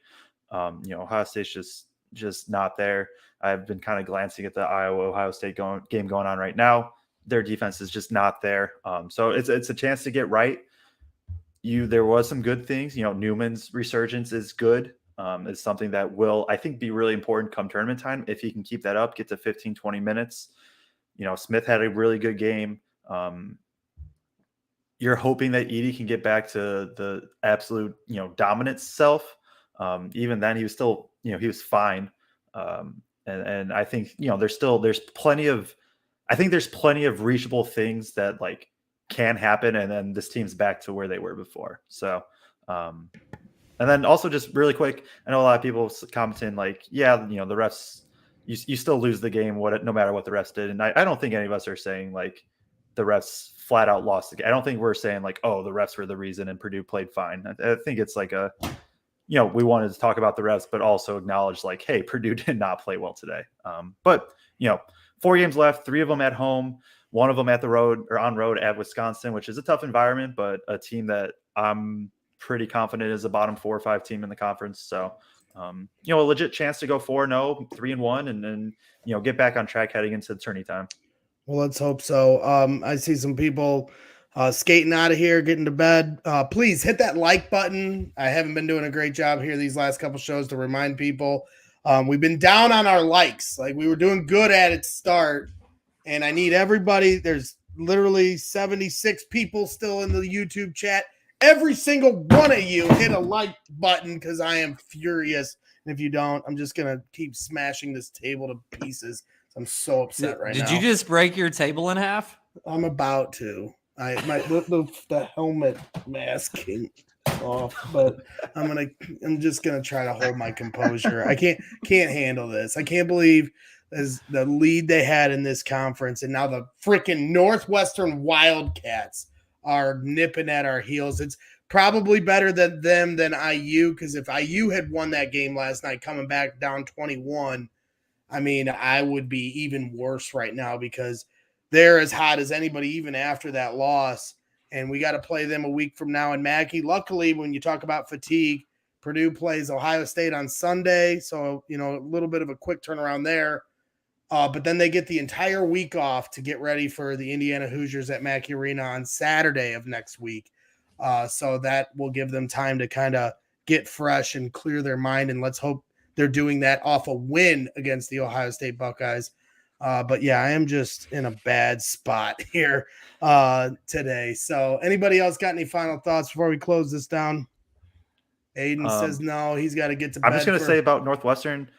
Ohio State's just not there. I've been kind of glancing at the Ohio State game going on right now. Their defense is just not there. So it's a chance to get right. There was some good things. Newman's resurgence is good. It's something that will, I think, be really important come tournament time. If he can keep that up, get to 15, 20 minutes. Smith had a really good game. You're hoping that Edey can get back to the absolute, dominant self. Even then he was still, he was fine. And I think, there's plenty of reachable things that like can happen. And then this team's back to where they were before. So, and then also just really quick, I know a lot of people commenting like, the refs, you still lose the game, no matter what the refs did. And I don't think any of us are saying like the refs flat out lost the game. I don't think we're saying like, oh, the refs were the reason and Purdue played fine. I think it's like we wanted to talk about the refs, but also acknowledge like, hey, Purdue did not play well today. But 4 games left, 3 of them at home, 1 of them on road at Wisconsin, which is a tough environment, but a team that I'm pretty confident is a bottom 4 or 5 team in the conference. So, a legit chance to go 4-0, 3-1, and then, get back on track heading into the tourney time. Well, let's hope so. I see some people skating out of here, getting to bed. Please hit that like button. I haven't been doing a great job here these last couple shows to remind people. We've been down on our likes. Like we were doing good at it to start. And I need everybody. There's literally 76 people still in the YouTube chat. Every single one of you hit a like button because I am furious. And if you don't, I'm just going to keep smashing this table to pieces. I'm so upset right now. Did you just break your table in half? I'm about to. The helmet mask came off, but I'm just gonna try to hold my composure. I can't handle this. I can't believe as the lead they had in this conference, and now the freaking Northwestern Wildcats are nipping at our heels. It's probably better than them than IU, because if IU had won that game last night, coming back down 21, I mean, I would be even worse right now because they're as hot as anybody, even after that loss. And we got to play them a week from now in Mackey. Luckily, when you talk about fatigue, Purdue plays Ohio State on Sunday. So, a little bit of a quick turnaround there. But then they get the entire week off to get ready for the Indiana Hoosiers at Mackey Arena on Saturday of next week. So that will give them time to kind of get fresh and clear their mind. And let's hope they're doing that off a win against the Ohio State Buckeyes. But yeah, I am just in a bad spot here today. So anybody else got any final thoughts before we close this down? Aidan says no, he's got to get to bed. I'm just going to say about Northwestern,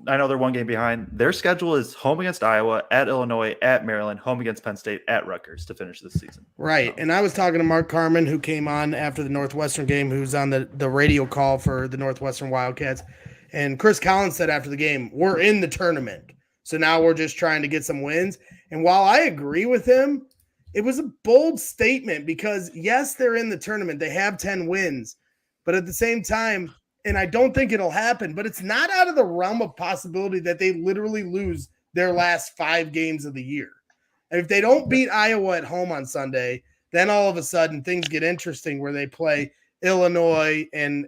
I know they're one game behind. Their schedule is home against Iowa, at Illinois, at Maryland, home against Penn State, at Rutgers to finish this season. Right. And I was talking to Mark Carmen, who came on after the Northwestern game, who's on the radio call for the Northwestern Wildcats. And Chris Collins said after the game, we're in the tournament. So now we're just trying to get some wins. And while I agree with him, it was a bold statement because, yes, they're in the tournament. They have 10 wins. But at the same time, and I don't think it'll happen, but it's not out of the realm of possibility that they literally lose their last 5 games of the year. And if they don't beat Iowa at home on Sunday, then all of a sudden things get interesting where they play Illinois and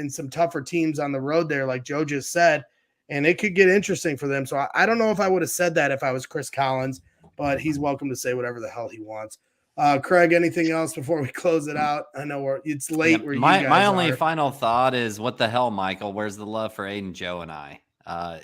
some tougher teams on the road there, like Joe just said, and it could get interesting for them. So I don't know if I would have said that if I was Chris Collins, but he's welcome to say whatever the hell he wants. Kraig, anything else before we close it out? I know it's late. Where my only final thought is, what the hell, Michael? Where's the love for Aidan, Joe, and I?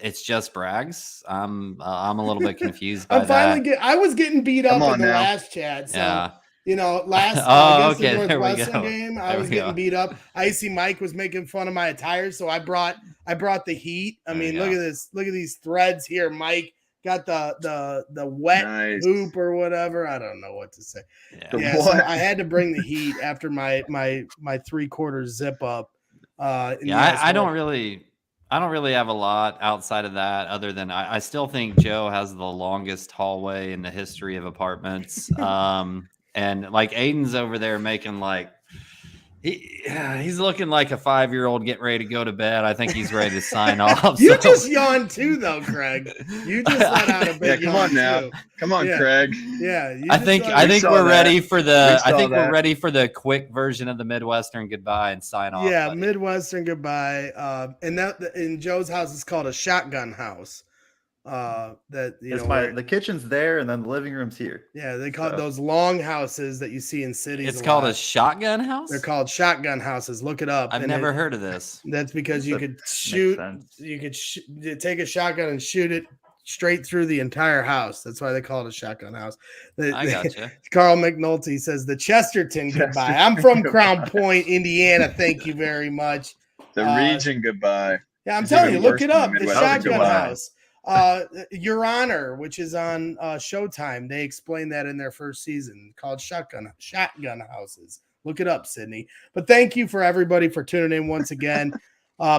It's just Braggs. I'm a little bit confused by that. I was getting beat up in the last chat. So, yeah. The Northwestern game, I was getting beat up. Icy Mike was making fun of my attire, so I brought the heat. I mean, look at this. Look at these threads here, Mike. Got the wet hoop or whatever. I don't know what to say. Yeah, so I had to bring the heat after my 3/4 zip up. I don't really have a lot outside of that, other than I still think Joe has the longest hallway in the history of apartments. And like Aidan's over there making like he's looking like a 5-year-old getting ready to go to bed. I think he's ready to sign off. You just yawned too, though, Kraig. You just let out a big come on now. Too. Come on, Kraig. Yeah. I think we're ready for we're ready for the quick version of the Midwestern goodbye and sign off. Yeah, buddy. Midwestern goodbye. And that in Joe's house is called a shotgun house. The kitchen's there and then the living room's here. Yeah, they call it those long houses that you see in cities. It's called a shotgun house. They're called shotgun houses. Look it up. I've never heard of this. That's because you could shoot. You could take a shotgun and shoot it straight through the entire house. That's why they call it a shotgun house. I gotcha. Carl McNulty says the Chesterton goodbye. I'm from Crown Point, Indiana. Thank you very much. The region goodbye. Yeah, I'm telling you, look it up. The shotgun house. Your Honor, which is on Showtime, they explained that in their first season, called shotgun houses. Look it up, Sydney. But thank you for everybody for tuning in once again.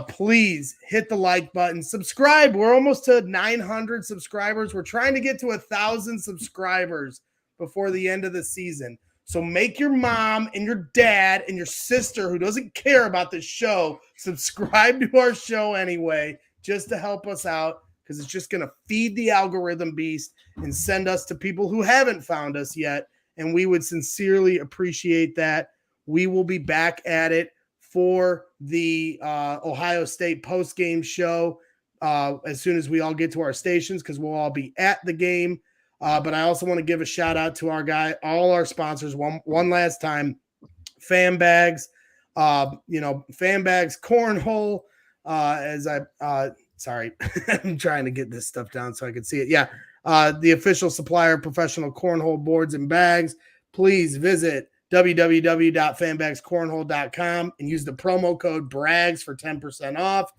Please hit the like button, subscribe. We're almost to 900 subscribers. We're trying to get to 1,000 subscribers before the end of the season. So make your mom and your dad and your sister, who doesn't care about the show, subscribe to our show anyway, just to help us out. Because it's just going to feed the algorithm beast and send us to people who haven't found us yet. And we would sincerely appreciate that. We will be back at it for the Ohio State post-game show as soon as we all get to our stations, because we'll all be at the game. But I also want to give a shout out to all our sponsors one last time. Fan Bags, Fan Bags Cornhole, sorry, I'm trying to get this stuff down so I can see it. Yeah. The official supplier of professional cornhole boards and bags. Please visit www.fanbagscornhole.com and use the promo code BRAGS for 10% off.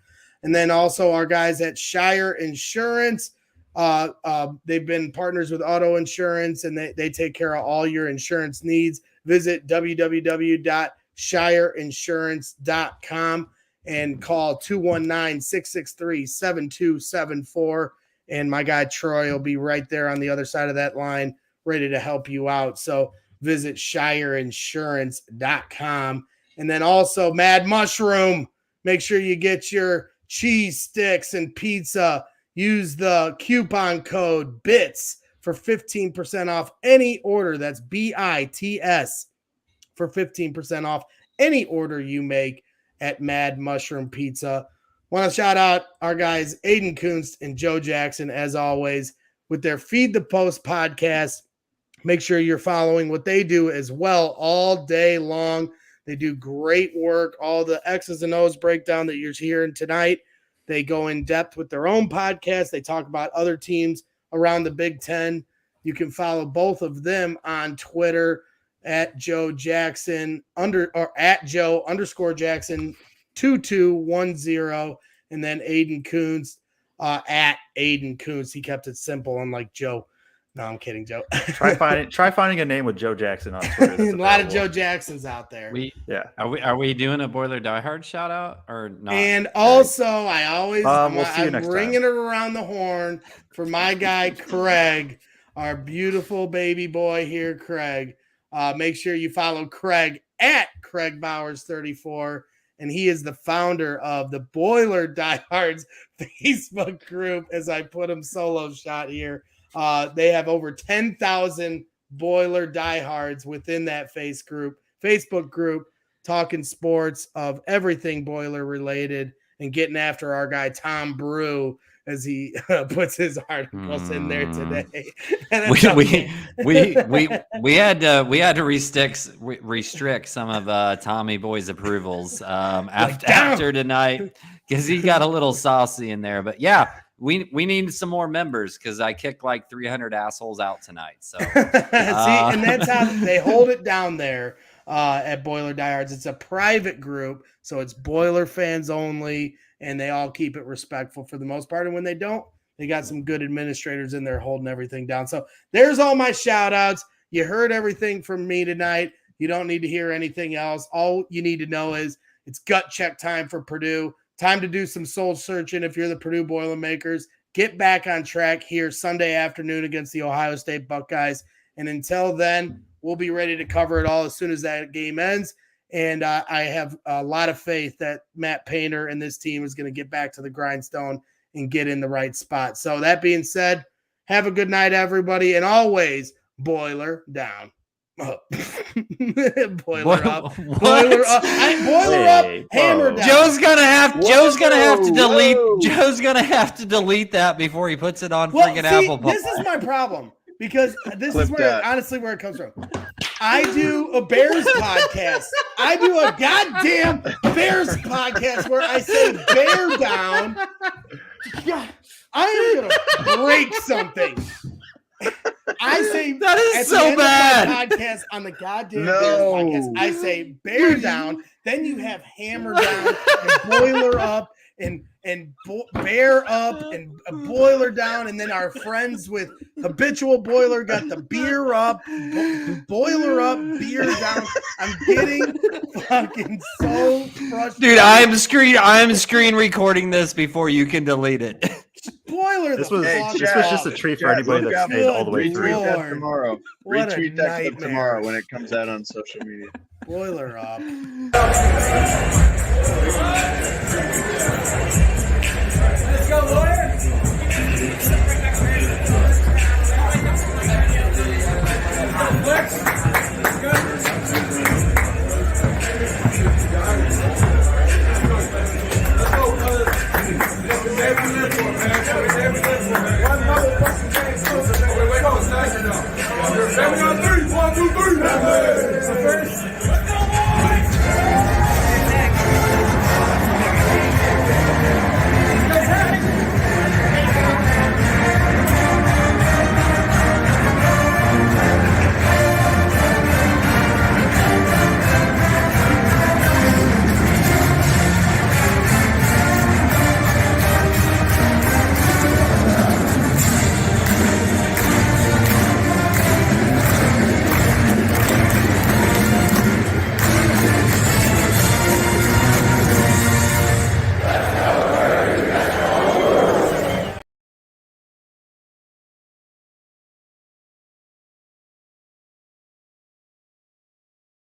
And then also our guys at Shire Insurance. They've been partners with auto insurance, and they take care of all your insurance needs. Visit www.shireinsurance.com and call 219-663-7274. And my guy Troy will be right there on the other side of that line, ready to help you out. So visit shireinsurance.com. And then also Mad Mushroom. Make sure you get your cheese sticks and pizza. Use the coupon code BITS for 15% off any order. That's BITS for 15% off any order you make at Mad Mushroom Pizza. Want to shout out our guys Aidan Kunst and Joe Jackson, as always, with their Feed the Post podcast. Make sure you're following what they do as well all day long. They do great work. All the X's and O's breakdown that you're hearing tonight, they go in depth with their own podcast. They talk about other teams around the Big Ten. You can follow both of them on Twitter at Joe Jackson at Joe_Jackson 2210, and then Aidan Kunst at Aidan Kunst. He kept it simple, unlike Joe. No, I'm kidding, Joe. Try finding a name with Joe Jackson on Twitter. A lot of Joe Jacksons out there. Are we doing a Boiler Diehard shout out or not? And also, I'm next bringing it around the horn for my guy Kraig, our beautiful baby boy here, Kraig. Make sure you follow Kraig at Kraig Bowers 34, and he is the founder of the Boiler Diehards Facebook group. As I put him solo shot here. They have over 10,000 Boiler diehards within that Facebook group, talking sports of everything Boiler related and getting after our guy Tom Brew as he puts his articles in there today. we had to restrict some of Tommy Boy's approvals after tonight because he got a little saucy in there. But yeah. We need some more members because I kicked like 300 assholes out tonight. So see, and that's how they hold it down there at Boiler Diehards. It's a private group, so it's Boiler fans only, and they all keep it respectful for the most part. And when they don't, they got some good administrators in there holding everything down. So there's all my shout outs. You heard everything from me tonight. You don't need to hear anything else. All you need to know is it's gut check time for Purdue. Time to do some soul searching if you're the Purdue Boilermakers. Get back on track here Sunday afternoon against the Ohio State Buckeyes. And until then, we'll be ready to cover it all as soon as that game ends. And I have a lot of faith that Matt Painter and this team is going to get back to the grindstone and get in the right spot. So that being said, have a good night, everybody. And always, Boiler down. Boiler up, boiler up, hammer down. Joe's gonna have to delete that before he puts it on freaking Apple. This is my problem because this is where honestly where it comes from. I do a Bears podcast. I do a goddamn Bears podcast where I say bear down. God, I am gonna break something. I say that is so bad. Podcast on the goddamn Bears podcast. I say bear down, then you have hammer down and boiler up and bear up and boiler down, and then our friends with habitual boiler got the beer up, boiler up, beer down. I'm getting fucking so frustrated. Dude, I am screen recording this before you can delete it. Boiler. This was just a treat for anybody that stayed all the way through. Retweet that tomorrow. Retweet that clip tomorrow when it comes out on social media. Boiler up.